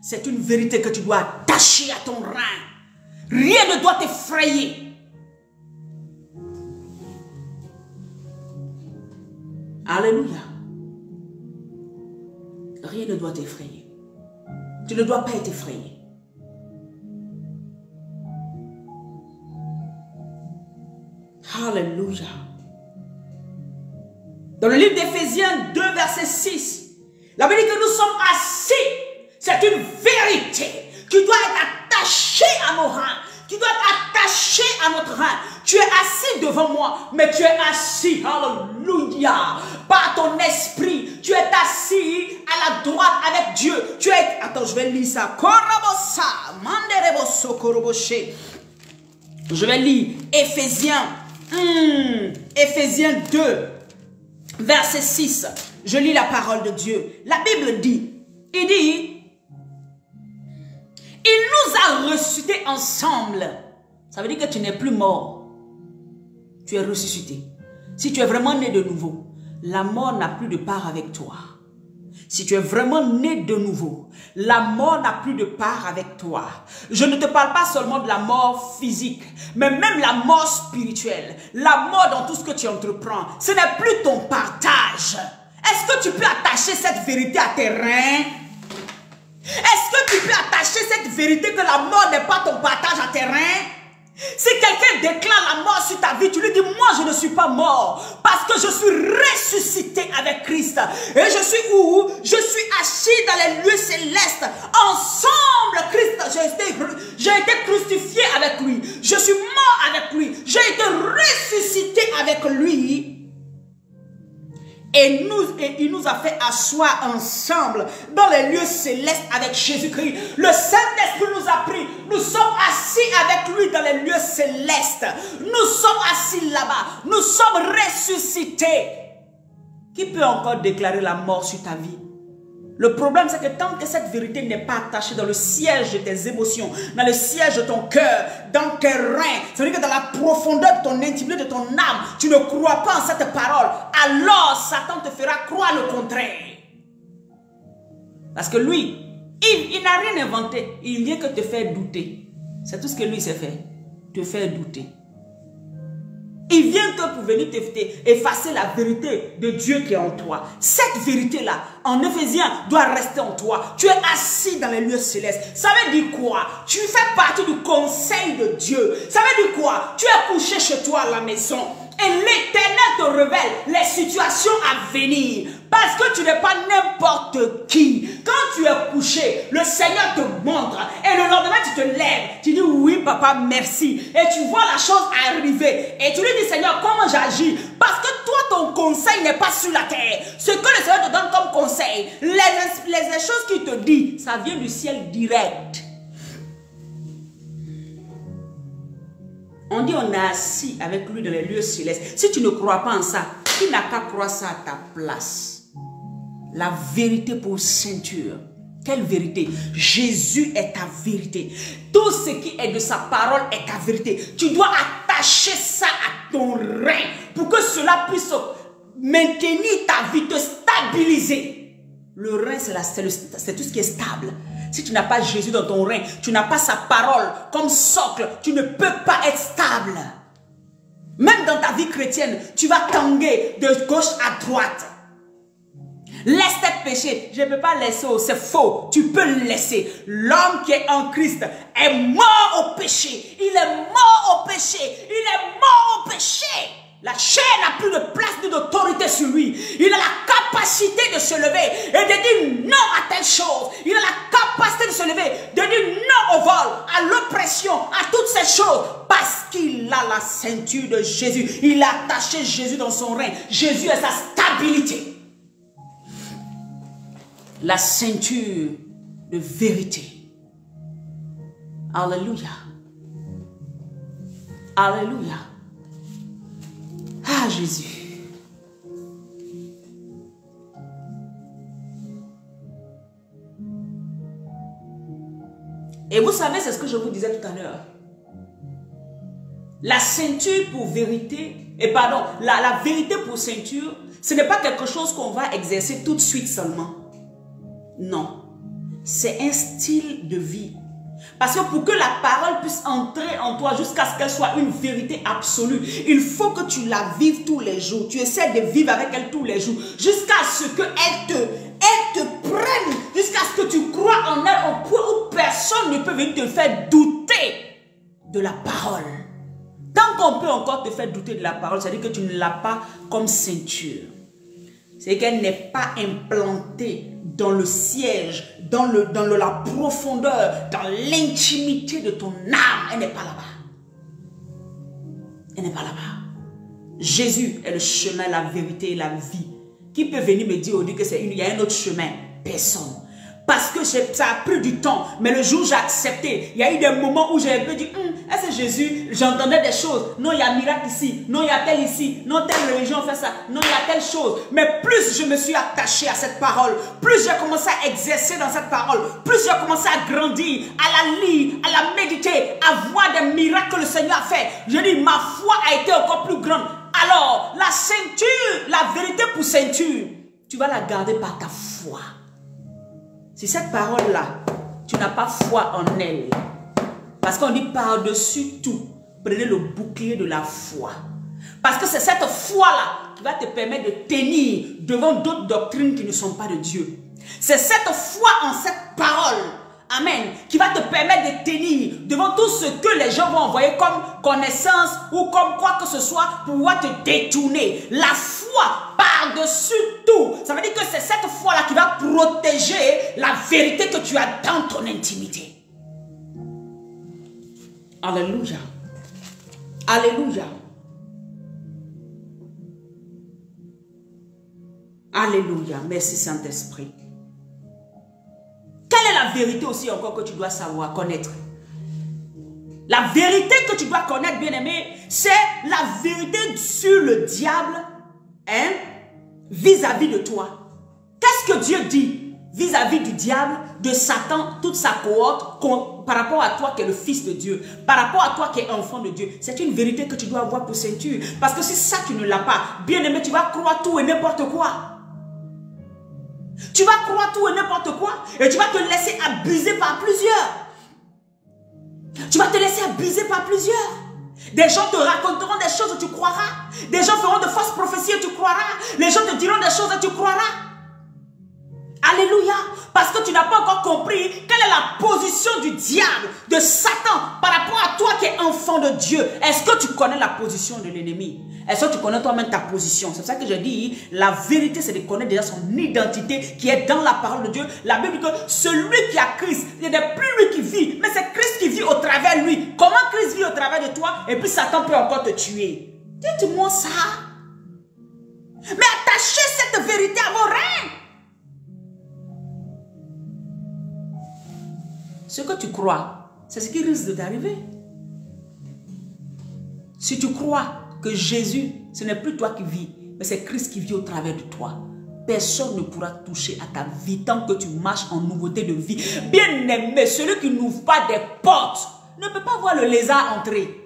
C'est une vérité que tu dois attacher à ton rein. Rien ne doit t'effrayer. Alléluia. Rien ne doit t'effrayer. Tu ne dois pas être effrayé. Alléluia. Dans le livre d'Éphésiens 2, verset 6, la Bible dit que nous sommes assis. C'est une vérité qui doit être attachée à nos reins, qui doit être attachée à notre rein. Tu es assis devant moi, mais tu es assis, alléluia, par ton esprit. Tu es assis à la droite avec Dieu. Tu es, attends, je vais lire ça. Je vais lire Éphésiens. Éphésiens 2, verset 6. Je lis la parole de Dieu. La Bible dit, il dit, il nous a ressuscités ensemble. Ça veut dire que tu n'es plus mort. Tu es ressuscité. Si tu es vraiment né de nouveau, la mort n'a plus de part avec toi. Si tu es vraiment né de nouveau, la mort n'a plus de part avec toi. Je ne te parle pas seulement de la mort physique, mais même la mort spirituelle, la mort dans tout ce que tu entreprends. Ce n'est plus ton partage. Est-ce que tu peux attacher cette vérité à tes reins? Est-ce que tu peux attacher cette vérité que la mort n'est pas ton partage à tes reins? Si quelqu'un déclare la mort sur ta vie, tu lui dis, moi je ne suis pas mort parce que je suis ressuscité avec Christ. Et je suis où? Je suis assis dans les lieux célestes. Ensemble, Christ, j'ai été crucifié avec lui. Je suis mort avec lui. J'ai été ressuscité avec lui. Et il nous a fait asseoir ensemble dans les lieux célestes avec Jésus-Christ. Le Saint-Esprit nous a pris. Nous sommes assis avec lui dans les lieux célestes. Nous sommes assis là-bas. Nous sommes ressuscités. Qui peut encore déclarer la mort sur ta vie? Le problème, c'est que tant que cette vérité n'est pas attachée dans le siège de tes émotions, dans le siège de ton cœur, dans tes reins, c'est-à-dire que dans la profondeur de ton intimité, de ton âme, tu ne crois pas en cette parole, alors Satan te fera croire le contraire. Parce que lui, il n'a rien inventé. Il vient que te faire douter. C'est tout ce que lui sait faire. Te faire douter. Il vient que pour venir effacer la vérité de Dieu qui est en toi. Cette vérité-là, en Éphésiens, doit rester en toi. Tu es assis dans les lieux célestes. Ça veut dire quoi? Tu fais partie du conseil de Dieu. Ça veut dire quoi? Tu es couché chez toi à la maison. Et l'Éternel te révèle les situations à venir. Parce que tu n'es pas n'importe qui. Quand tu es couché, le Seigneur te montre. Et le lendemain, tu te lèves. Tu dis, oui, papa, merci. Et tu vois la chose arriver. Et tu lui dis, Seigneur, comment j'agis? Parce que toi, ton conseil n'est pas sur la terre. Ce que le Seigneur te donne comme conseil, les choses qu'il te dit, ça vient du ciel direct. On dit on est assis avec lui dans les lieux célestes. Si tu ne crois pas en ça, qui n'a qu'à croire ça à ta place? La vérité pour ceinture. Quelle vérité? Jésus est ta vérité. Tout ce qui est de sa parole est ta vérité. Tu dois attacher ça à ton rein pour que cela puisse maintenir ta vie, te stabiliser. Le rein, c'est tout ce qui est stable. Si tu n'as pas Jésus dans ton rein, tu n'as pas sa parole comme socle, tu ne peux pas être stable. Même dans ta vie chrétienne, tu vas tanguer de gauche à droite. Laisse tes péchés. Je ne peux pas laisser, c'est faux. Tu peux le laisser. L'homme qui est en Christ est mort au péché. Il est mort au péché. Il est mort au péché. La chair n'a plus de place ni d'autorité sur lui. Il a la capacité de se lever et de dire non à telle chose. Il a la capacité de se lever, de dire non au vol, à l'oppression, à toutes ces choses. Parce qu'il a la ceinture de Jésus. Il a attaché Jésus dans son rein. Jésus est sa stabilité. La ceinture de vérité. Alléluia. Alléluia. Ah, Jésus. Et vous savez, c'est ce que je vous disais tout à l'heure. La ceinture pour vérité, et pardon, la vérité pour ceinture, ce n'est pas quelque chose qu'on va exercer tout de suite seulement. Non. C'est un style de vie. Parce que pour que la parole puisse entrer en toi jusqu'à ce qu'elle soit une vérité absolue, il faut que tu la vives tous les jours. Tu essaies de vivre avec elle tous les jours jusqu'à ce qu'elle te prenne, jusqu'à ce que tu crois en elle au point où personne ne peut venir te faire douter de la parole. Tant qu'on peut encore te faire douter de la parole, c'est-à-dire que tu ne l'as pas comme ceinture. C'est qu'elle n'est pas implantée dans le siège, dans la profondeur, dans l'intimité de ton âme. Elle n'est pas là-bas. Elle n'est pas là-bas. Jésus est le chemin, la vérité et la vie. Qui peut venir me dire aujourd'hui qu'il y a un autre chemin? Personne. Parce que ça a pris du temps. Mais le jour où j'ai accepté, il y a eu des moments où j'ai un peu dit, est-ce que Jésus, j'entendais des choses. Non, il y a miracle ici. Non, il y a tel ici. Non, telle religion fait ça. Non, il y a telle chose. Mais plus je me suis attaché à cette parole, plus j'ai commencé à exercer dans cette parole, plus j'ai commencé à grandir, à la lire, à la méditer, à voir des miracles que le Seigneur a fait. Je dis, ma foi a été encore plus grande. Alors, la ceinture, la vérité pour ceinture, tu vas la garder par ta foi. Si cette parole-là, tu n'as pas foi en elle, parce qu'on dit par-dessus tout, prenez le bouclier de la foi. Parce que c'est cette foi-là qui va te permettre de tenir devant d'autres doctrines qui ne sont pas de Dieu. C'est cette foi en cette parole, amen, qui va te permettre de tenir devant tout ce que les gens vont envoyer comme connaissance ou comme quoi que ce soit pour pouvoir te détourner. La foi par-dessus tout. Ça veut dire que c'est cette foi-là qui va protéger la vérité que tu as dans ton intimité. Alléluia. Alléluia. Alléluia. Merci Saint-Esprit. Quelle est la vérité aussi encore que tu dois savoir, connaître? La vérité que tu dois connaître, bien-aimé, c'est la vérité sur le diable, hein, vis-à-vis de toi. Qu'est-ce que Dieu dit vis-à-vis du diable, de Satan, toute sa cohorte, par rapport à toi qui es le fils de Dieu, par rapport à toi qui es enfant de Dieu? C'est une vérité que tu dois avoir pour ceinture. Parce que si ça tu ne l'as pas, bien-aimé, tu vas croire tout et n'importe quoi. Tu vas croire tout et n'importe quoi et tu vas te laisser abuser par plusieurs. Tu vas te laisser abuser par plusieurs. Des gens te raconteront des choses et tu croiras. Des gens feront de fausses prophéties et tu croiras. Les gens te diront des choses et tu croiras. Alléluia. Parce que tu n'as pas encore compris quelle est la position du diable, de Satan, par rapport à toi qui es enfant de Dieu. Est-ce que tu connais la position de l'ennemi? Est-ce que tu connais toi-même ta position? C'est pour ça que je dis, la vérité, c'est de connaître déjà son identité qui est dans la parole de Dieu. La Bible dit que celui qui a Christ, ce n'est plus lui qui vit, mais c'est Christ qui vit au travers de lui. Comment Christ vit au travers de toi et puis Satan peut encore te tuer? Dites-moi ça. Mais attachez cette vérité à vos reins. Ce que tu crois, c'est ce qui risque de t'arriver. Si tu crois que Jésus, ce n'est plus toi qui vis, mais c'est Christ qui vit au travers de toi, personne ne pourra toucher à ta vie tant que tu marches en nouveauté de vie. Bien-aimé, celui qui n'ouvre pas des portes ne peut pas voir le lézard entrer.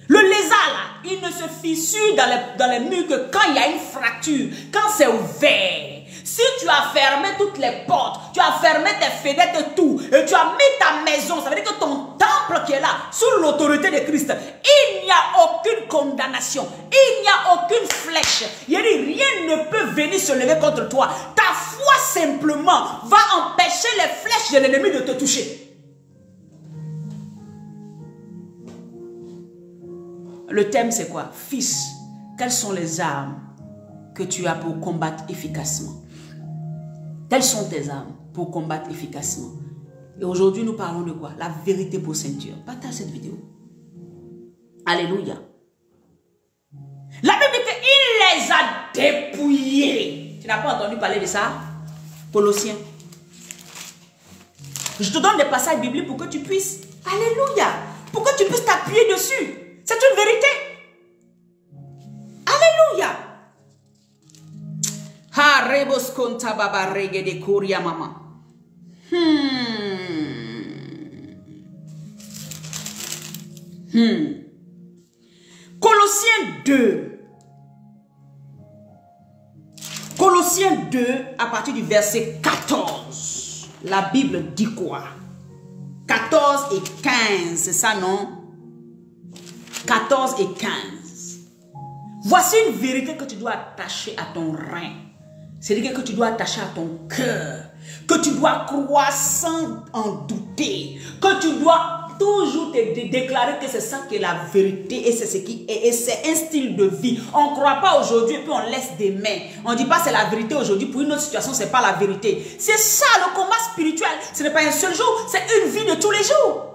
Le lézard là, il ne se fissure dans les murs que quand il y a une fracture, quand c'est ouvert. Si tu as fermé toutes les portes, tu as fermé tes fenêtres et tout, et tu as mis ta maison, ça veut dire que ton temple qui est là, sous l'autorité de Christ, il n'y a aucune condamnation, il n'y a aucune flèche. Il y a dit, rien ne peut venir se lever contre toi. Ta foi simplement va empêcher les flèches de l'ennemi de te toucher. Le thème c'est quoi? Fils, quelles sont les armes que tu as pour combattre efficacement? Quelles sont tes armes pour combattre efficacement? Et aujourd'hui, nous parlons de quoi? La vérité pour ceinture. Partage cette vidéo. Alléluia. La Bible dit qu'il les a dépouillés. Tu n'as pas entendu parler de ça? Colossiens. Je te donne des passages bibliques pour que tu puisses. Alléluia. Pour que tu puisses t'appuyer dessus. C'est une vérité. Alléluia. Ha rebos konta baba rege de koria mama. Colossiens 2. Colossiens 2 à partir du verset 14. La Bible dit quoi? 14 et 15, c'est ça non? 14 et 15. Voici une vérité que tu dois attacher à ton rein. C'est-à-dire que tu dois attacher à ton cœur. Que tu dois croire sans en douter. Que tu dois toujours te déclarer que c'est ça qui est la vérité. Et c'est ce qui est. Et c'est un style de vie. On ne croit pas aujourd'hui et puis on laisse des mains. On ne dit pas c'est la vérité aujourd'hui. Pour une autre situation, ce n'est pas la vérité. C'est ça le combat spirituel. Ce n'est pas un seul jour. C'est une vie de tous les jours.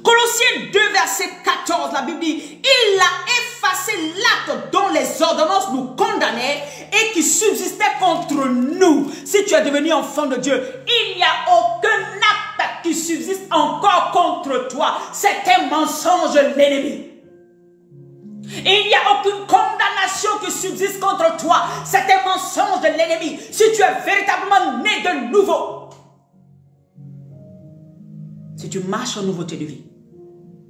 Colossiens 2 verset 14, la Bible dit, il a effacé l'acte dont les ordonnances nous condamnaient et qui subsistait contre nous. Si tu es devenu enfant de Dieu, il n'y a aucun acte qui subsiste encore contre toi. C'est un mensonge de l'ennemi. Il n'y a aucune condamnation qui subsiste contre toi. C'est un mensonge de l'ennemi. Si tu es véritablement né de nouveau, si tu marches en nouveauté de vie.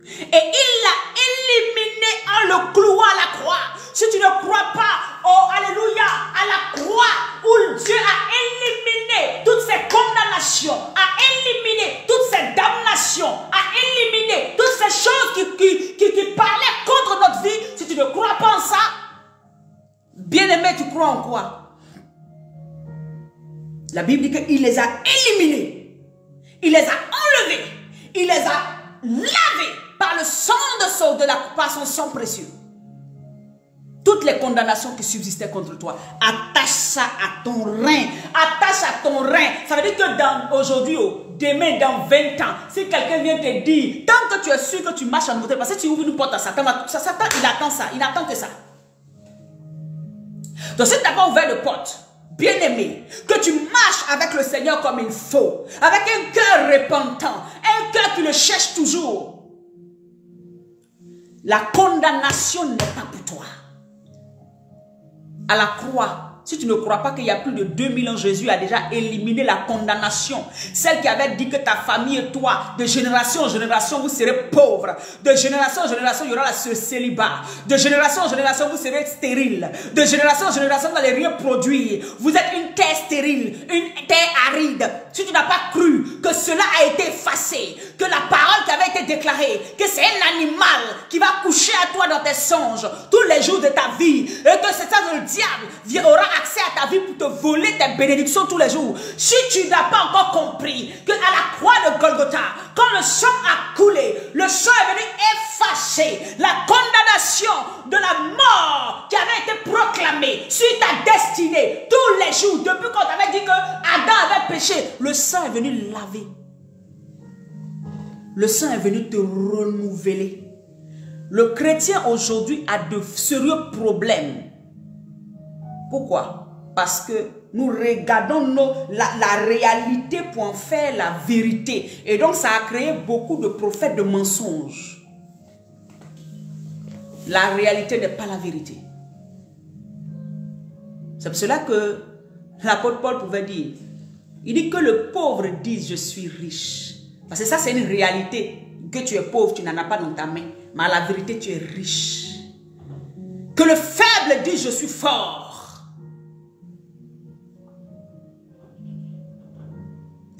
Et il l'a éliminé en le clouant à la croix. Si tu ne crois pas, oh alléluia, à la croix où Dieu a éliminé toutes ces condamnations, a éliminé toutes ces damnations, a éliminé toutes ces choses qui parlaient contre notre vie. Si tu ne crois pas en ça, bien-aimé, tu crois en quoi? La Bible dit qu'il les a éliminés. Il les a enlevés. Il les a lavés par le sang par son sang précieux. Toutes les condamnations qui subsistaient contre toi, attache ça à ton rein. Attache à ton rein. Ça veut dire que aujourd'hui, demain, dans 20 ans, si quelqu'un vient te dire, tant que tu es sûr que tu marches en nouveauté, parce que tu ouvres une porte à Satan, Satan, il attend ça. Il n'attend que ça. Donc si tu n'as pas ouvert de porte, bien-aimé, que tu marches avec le Seigneur comme il faut, avec un cœur repentant, un cœur qui le cherche toujours, la condamnation n'est pas pour toi. À la croix, si tu ne crois pas qu'il y a plus de 2000 ans, Jésus a déjà éliminé la condamnation. Celle qui avait dit que ta famille et toi, de génération en génération, vous serez pauvres. De génération en génération, il y aura ce célibat. De génération en génération, vous serez stérile. De génération en génération, vous n'allez rien produire. Vous êtes une terre stérile, une terre aride. Si tu n'as pas cru que cela a été effacé, que la parole qui avait été déclarée, que c'est un animal qui va coucher à toi dans tes songes tous les jours de ta vie, et que c'est ça que le diable aura accès à ta vie pour te voler tes bénédictions tous les jours. Si tu n'as pas encore compris que à la croix de Golgotha, quand le sang a coulé, le sang est venu effacer la condamnation de la mort qui avait été proclamée sur ta destinée tous les jours, depuis qu'on t'avait dit que Adam avait péché, le sang est venu laver. Le sang est venu te renouveler. Le chrétien aujourd'hui a de sérieux problèmes. Pourquoi? Parce que nous regardons la réalité pour en faire la vérité. Et donc ça a créé beaucoup de prophètes de mensonges. La réalité n'est pas la vérité. C'est pour cela que l'apôtre Paul pouvait dire, il dit que le pauvre dise je suis riche. Parce que ça c'est une réalité. Que tu es pauvre, tu n'en as pas dans ta main. Mais à la vérité tu es riche. Que le faible dise je suis fort.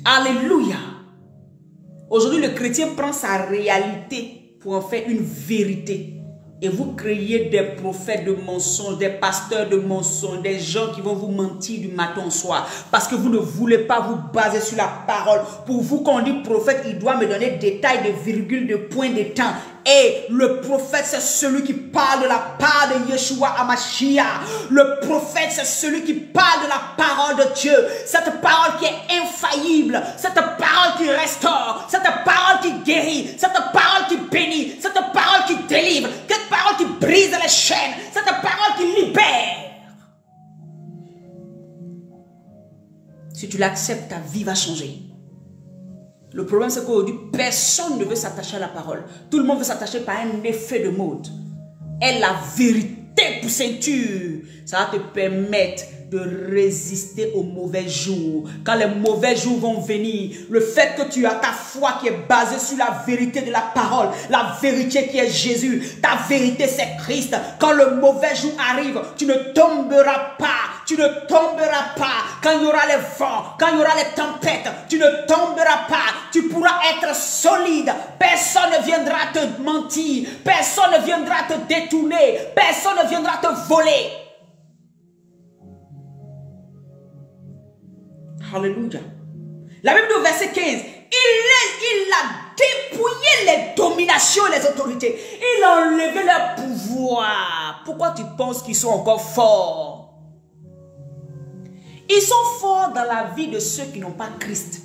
Alléluia. Aujourd'hui, le chrétien prend sa réalité pour en faire une vérité. Et vous créez des prophètes de mensonges, des pasteurs de mensonges, des gens qui vont vous mentir du matin au soir. Parce que vous ne voulez pas vous baser sur la parole. Pour vous, quand on dit prophète, il doit me donner des détails, de virgules, de points de temps. Et le prophète, c'est celui qui parle de la part de Yeshua Hamashiach. Le prophète, c'est celui qui parle de la parole de Dieu. Cette parole qui est infaillible. Cette parole qui restaure. Cette parole qui guérit. Cette parole qui bénit. Cette brise les chaînes. Cette parole qui libère. Si tu l'acceptes, ta vie va changer. Le problème, c'est qu'aujourd'hui, personne ne veut s'attacher à la parole. Tout le monde veut s'attacher par un effet de mode. Et la vérité pour ceinture, ça va te permettre de résister aux mauvais jours. Quand les mauvais jours vont venir, le fait que tu as ta foi qui est basée sur la vérité de la parole, la vérité qui est Jésus, ta vérité c'est Christ. Quand le mauvais jour arrive, tu ne tomberas pas. Tu ne tomberas pas. Quand il y aura les vents, quand il y aura les tempêtes, tu ne tomberas pas. Tu pourras être solide. Personne ne viendra te mentir. Personne ne viendra te détourner. Personne ne viendra te voler. Alléluia. La Bible au verset 15, il a dépouillé les dominations et les autorités. Il a enlevé leur pouvoir. Pourquoi tu penses qu'ils sont encore forts? Ils sont forts dans la vie de ceux qui n'ont pas Christ.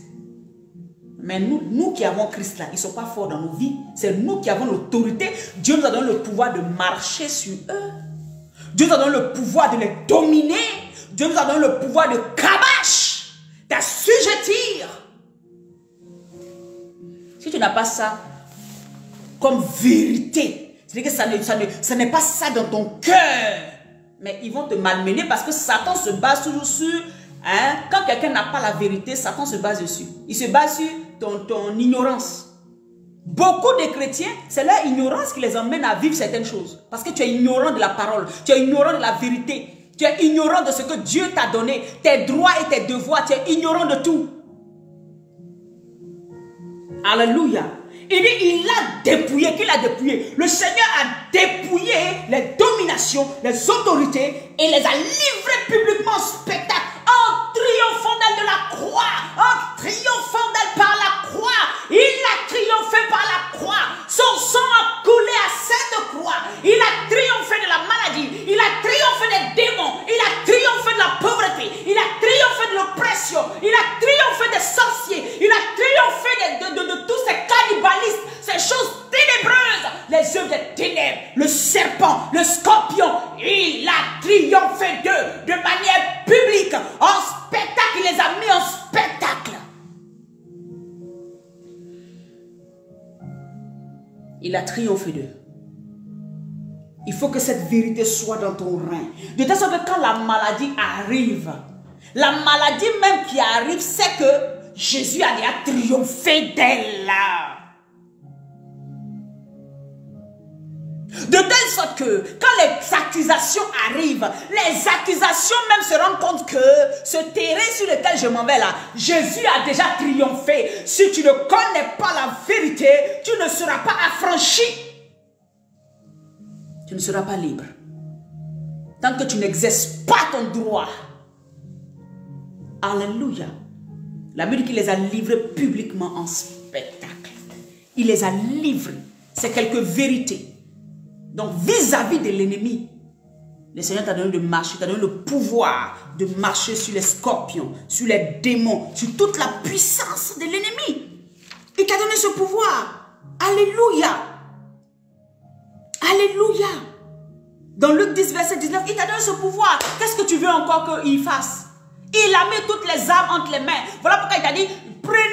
Mais nous qui avons Christ là, ils ne sont pas forts dans nos vies. C'est nous qui avons l'autorité. Dieu nous a donné le pouvoir de marcher sur eux. Dieu nous a donné le pouvoir de les dominer. Dieu nous a donné le pouvoir de kabash, d'assujettir. Si tu n'as pas ça comme vérité, c'est-à-dire que ça n'est pas ça dans ton cœur. Mais ils vont te malmener parce que Satan se base toujours sur... quand quelqu'un n'a pas la vérité, Satan se base dessus. Il se base sur ton ignorance. Beaucoup de chrétiens, c'est leur ignorance qui les emmène à vivre certaines choses. Parce que tu es ignorant de la parole. Tu es ignorant de la vérité. Tu es ignorant de ce que Dieu t'a donné. Tes droits et tes devoirs. Tu es ignorant de tout. Alléluia. Il dit, il a dépouillé. Qui l'a dépouillé? Le Seigneur a dépouillé les dominations, les autorités et les a livrées publiquement en spectacle, en triomphant d'elle de la croix, en triomphant d'elle par la croix. Il a triomphé par la croix. Son sang a coulé à cette croix. Il a triomphé de la maladie. Il a triomphé des démons. Il a triomphé de la pauvreté. Il a triomphé de l'oppression. Il a triomphé des sorciers. Il a triomphé de tous ces cannibalistes, ces choses ténébreuses, les œuvres des ténèbres, le serpent, le scorpion. Il a triomphé d'eux de manière publique, en spectacle. Il les a mis en spectacle. Il a triomphé d'eux. Il faut que cette vérité soit dans ton rein. De telle sorte que quand la maladie arrive, la maladie même qui arrive, c'est que Jésus a déjà triomphé d'elle. De telle sorte que quand les accusations arrivent, les accusations même se rendent compte que ce terrain sur lequel je m'en vais là, Jésus a déjà triomphé. Si tu ne connais pas la vérité, tu ne seras pas affranchi. Tu ne seras pas libre. Tant que tu n'exerces pas ton droit. Alléluia. La Bible qui les a livrés publiquement en spectacle. Il les a livrés. C'est quelques vérités. Donc, vis-à-vis de l'ennemi, le Seigneur t'a donné de marcher, t'a donné le pouvoir de marcher sur les scorpions, sur les démons, sur toute la puissance de l'ennemi. Il t'a donné ce pouvoir. Alléluia. Alléluia. Dans Luc 10, verset 19, il t'a donné ce pouvoir. Qu'est-ce que tu veux encore qu'il fasse? Il a mis toutes les armes entre les mains. Voilà pourquoi il t'a dit, prenez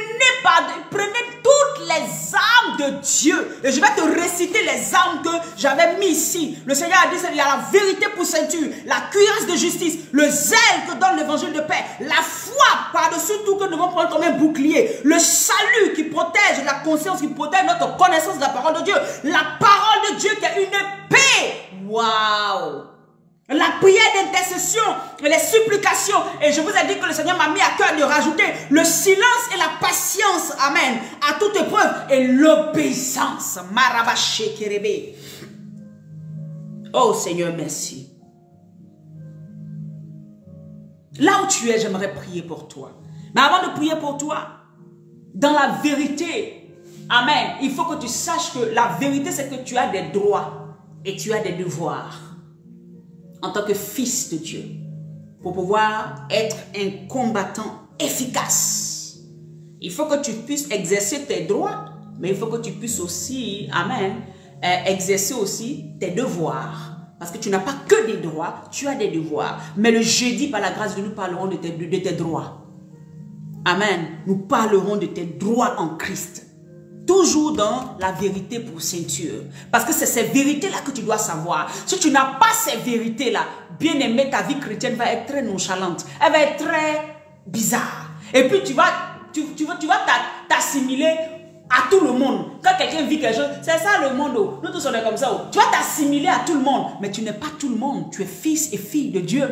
toutes les armes de Dieu. Et je vais te réciter les armes que j'avais mis ici. Le Seigneur a dit, il y a la vérité pour ceinture, la cuirasse de justice, le zèle que donne l'évangile de paix, la foi par-dessus tout que nous devons prendre comme un bouclier, le salut qui protège la conscience, qui protège notre connaissance de la parole de Dieu, la parole de Dieu qui est une épée. Waouh! La prière d'intercession, les supplications. Et je vous ai dit que le Seigneur m'a mis à cœur de rajouter le silence et la patience. Amen. À toute épreuve. Et l'obéissance. Marabaché Kérébé. Oh Seigneur, merci. Là où tu es, j'aimerais prier pour toi. Mais avant de prier pour toi, dans la vérité, amen, il faut que tu saches que la vérité, c'est que tu as des droits et tu as des devoirs. En tant que fils de Dieu, pour pouvoir être un combattant efficace. Il faut que tu puisses exercer tes droits, mais il faut que tu puisses aussi, amen, exercer aussi tes devoirs. Parce que tu n'as pas que des droits, tu as des devoirs. Mais le jeudi, par la grâce de Dieu, nous parlerons de tes droits. Amen. Nous parlerons de tes droits en Christ. Toujours dans la vérité pour ceinture. Parce que c'est ces vérités-là que tu dois savoir. Si tu n'as pas ces vérités-là, bien aimé, ta vie chrétienne va être très nonchalante. Elle va être très bizarre. Et puis tu vas t'assimiler à tout le monde. Quand quelqu'un vit quelque chose, c'est ça le monde. Nous tous on est comme ça. Tu vas t'assimiler à tout le monde. Mais tu n'es pas tout le monde. Tu es fils et fille de Dieu.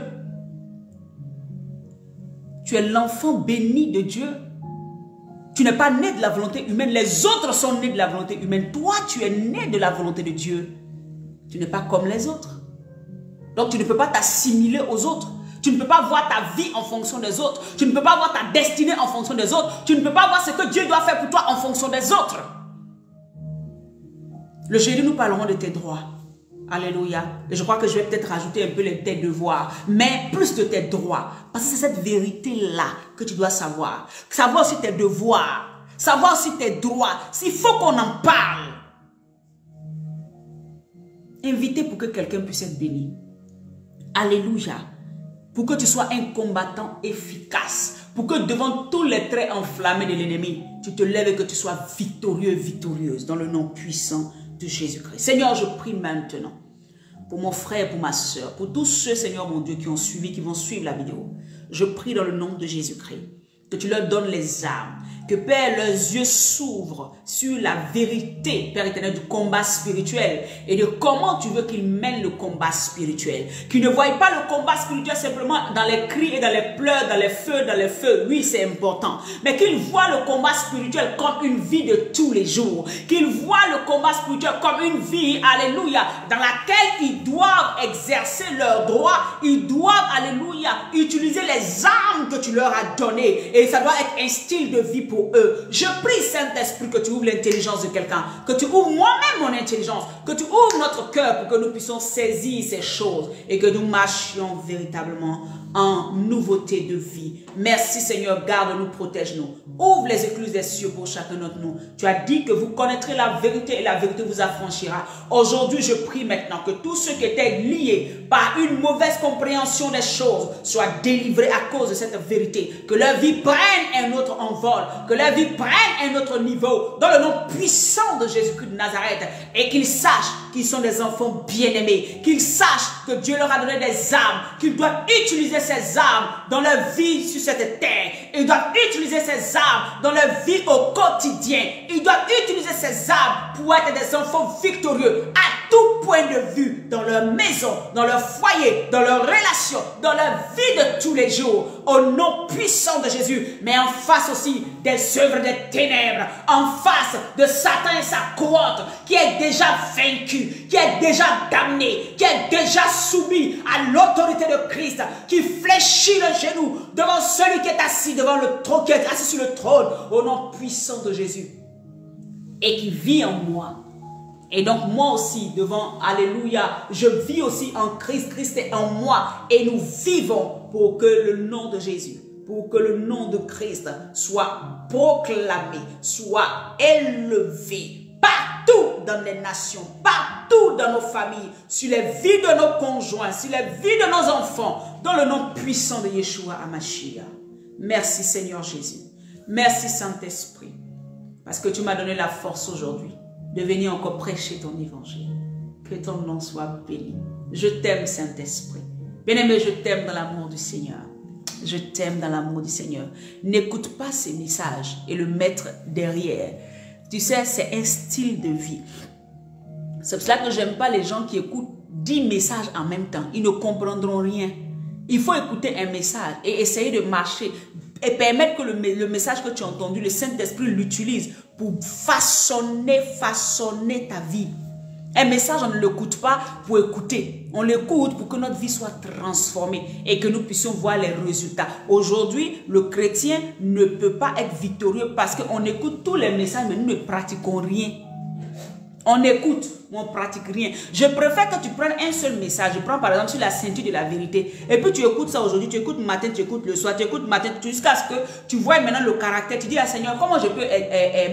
Tu es l'enfant béni de Dieu. Tu n'es pas né de la volonté humaine. Les autres sont nés de la volonté humaine. Toi, tu es né de la volonté de Dieu. Tu n'es pas comme les autres. Donc, tu ne peux pas t'assimiler aux autres. Tu ne peux pas voir ta vie en fonction des autres. Tu ne peux pas voir ta destinée en fonction des autres. Tu ne peux pas voir ce que Dieu doit faire pour toi en fonction des autres. Le jeudi, nous parlerons de tes droits. Alléluia. Et je crois que je vais peut-être rajouter un peu tes devoirs. Mais plus de tes droits. Parce que c'est cette vérité-là que tu dois savoir. Savoir aussi tes devoirs. Savoir aussi tes droits. S'il faut qu'on en parle. Invitez pour que quelqu'un puisse être béni. Alléluia. Pour que tu sois un combattant efficace. Pour que devant tous les traits enflammés de l'ennemi, tu te lèves et que tu sois victorieux, victorieuse. Dans le nom puissant de Jésus-Christ. Seigneur, je prie maintenant pour mon frère, pour ma soeur, pour tous ceux, Seigneur mon Dieu, qui ont suivi, qui vont suivre la vidéo. Je prie dans le nom de Jésus-Christ que tu leur donnes les armes, que Père, leurs yeux s'ouvrent sur la vérité, Père éternel, du combat spirituel et de comment tu veux qu'ils mènent le combat spirituel. Qu'ils ne voient pas le combat spirituel simplement dans les cris et dans les pleurs, dans les feux. Oui, c'est important. Mais qu'ils voient le combat spirituel comme une vie de tous les jours. Qu'ils voient le combat spirituel comme une vie, alléluia, dans laquelle ils doivent exercer leurs droits. Ils doivent, alléluia, utiliser les armes que tu leur as données. Et ça doit être un style de vie pour eux. Je prie, Saint-Esprit, que tu ouvres l'intelligence de quelqu'un, que tu ouvres moi-même mon intelligence, que tu ouvres notre cœur pour que nous puissions saisir ces choses et que nous marchions véritablement en nouveauté de vie. Merci Seigneur, garde-nous, protège-nous. Ouvre les écluses des cieux pour chacun d'entre nous. Tu as dit que vous connaîtrez la vérité et la vérité vous affranchira. Aujourd'hui, je prie maintenant que tous ceux qui étaient liés par une mauvaise compréhension des choses soient délivrés à cause de cette vérité. Que leur vie prenne un autre envol, que leur vie prenne un autre niveau dans le nom puissant de Jésus-Christ de Nazareth et qu'ils sachent qu'ils sont des enfants bien-aimés, qu'ils sachent que Dieu leur a donné des armes, qu'ils doivent utiliser ces armes dans leur vie sur cette terre. Ils doivent utiliser ces armes dans leur vie au quotidien. Ils doivent utiliser ces armes pour être des enfants victorieux à tout point de vue, dans leur maison, dans leur foyer, dans leurs relations, dans leur vie de tous les jours, au nom puissant de Jésus, mais en face aussi des œuvres des ténèbres, en face de Satan et sa cohorte qui est déjà vaincu, qui est déjà damné, qui est déjà soumis à l'autorité de Christ, qui fléchit le genou devant celui qui est assis devant le trône, qui est assis sur le trône, au nom puissant de Jésus, et qui vit en moi. Et donc moi aussi devant, alléluia, je vis aussi en Christ, Christ est en moi et nous vivons pour que le nom de Jésus, pour que le nom de Christ soit proclamé, soit élevé partout dans les nations, partout dans nos familles, sur les vies de nos conjoints, sur les vies de nos enfants, dans le nom puissant de Yeshua HaMashiach. Merci Seigneur Jésus, merci Saint-Esprit, parce que tu m'as donné la force aujourd'hui de venir encore prêcher ton évangile. Que ton nom soit béni. Je t'aime, Saint-Esprit. Bien-aimé, je t'aime dans l'amour du Seigneur. Je t'aime dans l'amour du Seigneur. N'écoute pas ces messages et le mettre derrière. Tu sais, c'est un style de vie. C'est pour cela que j'aime pas les gens qui écoutent 10 messages en même temps. Ils ne comprendront rien. Il faut écouter un message et essayer de marcher et permettre que le message que tu as entendu, le Saint-Esprit l'utilise pour façonner ta vie. Un message, on ne l'écoute pas pour écouter. On l'écoute pour que notre vie soit transformée et que nous puissions voir les résultats. Aujourd'hui, le chrétien ne peut pas être victorieux parce qu'on écoute tous les messages, mais nous ne pratiquons rien. On écoute, mais on ne pratique rien. Je préfère que tu prennes un seul message. Je prends par exemple sur la ceinture de la vérité. Et puis tu écoutes ça aujourd'hui, tu écoutes le matin, tu écoutes le soir, tu écoutes le matin, jusqu'à ce que tu vois maintenant le caractère. Tu dis à Seigneur, comment je peux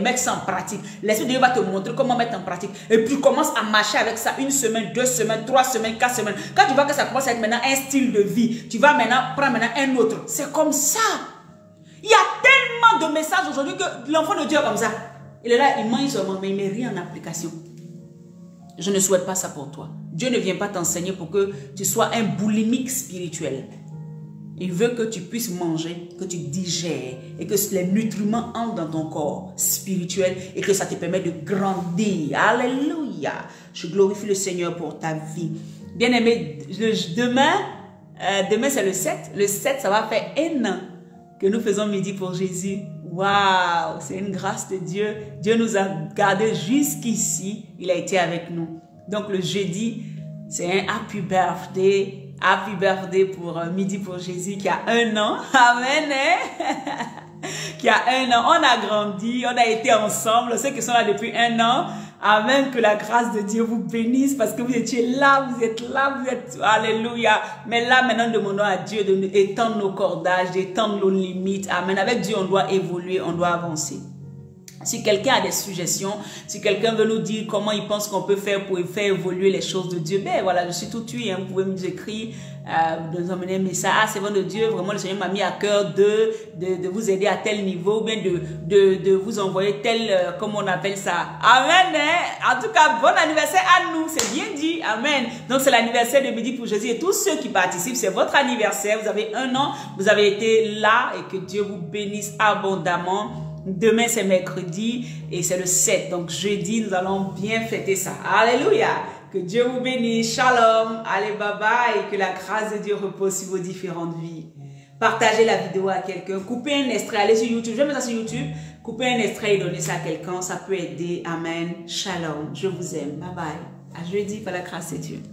mettre ça en pratique? L'Esprit de Dieu va te montrer comment mettre en pratique. Et puis tu commences à marcher avec ça 1 semaine, 2 semaines, 3 semaines, 4 semaines. Quand tu vois que ça commence à être maintenant un style de vie, tu vas maintenant prendre un autre. C'est comme ça. Il y a tellement de messages aujourd'hui que l'enfant de Dieu est comme ça. Il est là, il mange seulement, mais il ne met rien en application. Je ne souhaite pas ça pour toi. Dieu ne vient pas t'enseigner pour que tu sois un boulimique spirituel. Il veut que tu puisses manger, que tu digères et que les nutriments entrent dans ton corps spirituel et que ça te permet de grandir. Alléluia. Je glorifie le Seigneur pour ta vie. Bien-aimé, demain c'est le 7. Le 7, ça va faire 1 an que nous faisons midi pour Jésus. Waouh, c'est une grâce de Dieu. Dieu nous a gardés jusqu'ici. Il a été avec nous. Donc le jeudi, c'est un happy birthday. Happy birthday pour midi pour Jésus qui a 1 an. Amen. Hein? Qui a 1 an. On a grandi, on a été ensemble. Ceux qui sont là depuis 1 an. Amen, que la grâce de Dieu vous bénisse parce que vous étiez là, vous êtes là, vous êtes... Alléluia. Mais là, maintenant, demandons à Dieu d'étendre nos cordages, d'étendre nos limites. Amen. Avec Dieu, on doit évoluer, on doit avancer. Si quelqu'un a des suggestions, si quelqu'un veut nous dire comment il pense qu'on peut faire pour faire évoluer les choses de Dieu, ben voilà, je suis tout oui, hein, vous pouvez nous écrire, nous emmener un message. Ah, c'est bon de Dieu, vraiment le Seigneur m'a mis à cœur de vous aider à tel niveau, ou bien de vous envoyer tel, comment on appelle ça. Amen. Hein? En tout cas, bon anniversaire à nous, c'est bien dit. Amen. Donc c'est l'anniversaire de Midi pour Jésus et tous ceux qui participent, c'est votre anniversaire. Vous avez 1 an, vous avez été là et que Dieu vous bénisse abondamment. Demain, c'est mercredi et c'est le 7. Donc, jeudi, nous allons bien fêter ça. Alléluia. Que Dieu vous bénisse. Shalom. Allez, bye bye. Et que la grâce de Dieu repose sur vos différentes vies. Partagez la vidéo à quelqu'un. Coupez un extrait. Allez sur YouTube. Je vais mettre ça sur YouTube. Coupez un extrait et donnez ça à quelqu'un. Ça peut aider. Amen. Shalom. Je vous aime. Bye bye. À jeudi par la grâce de Dieu.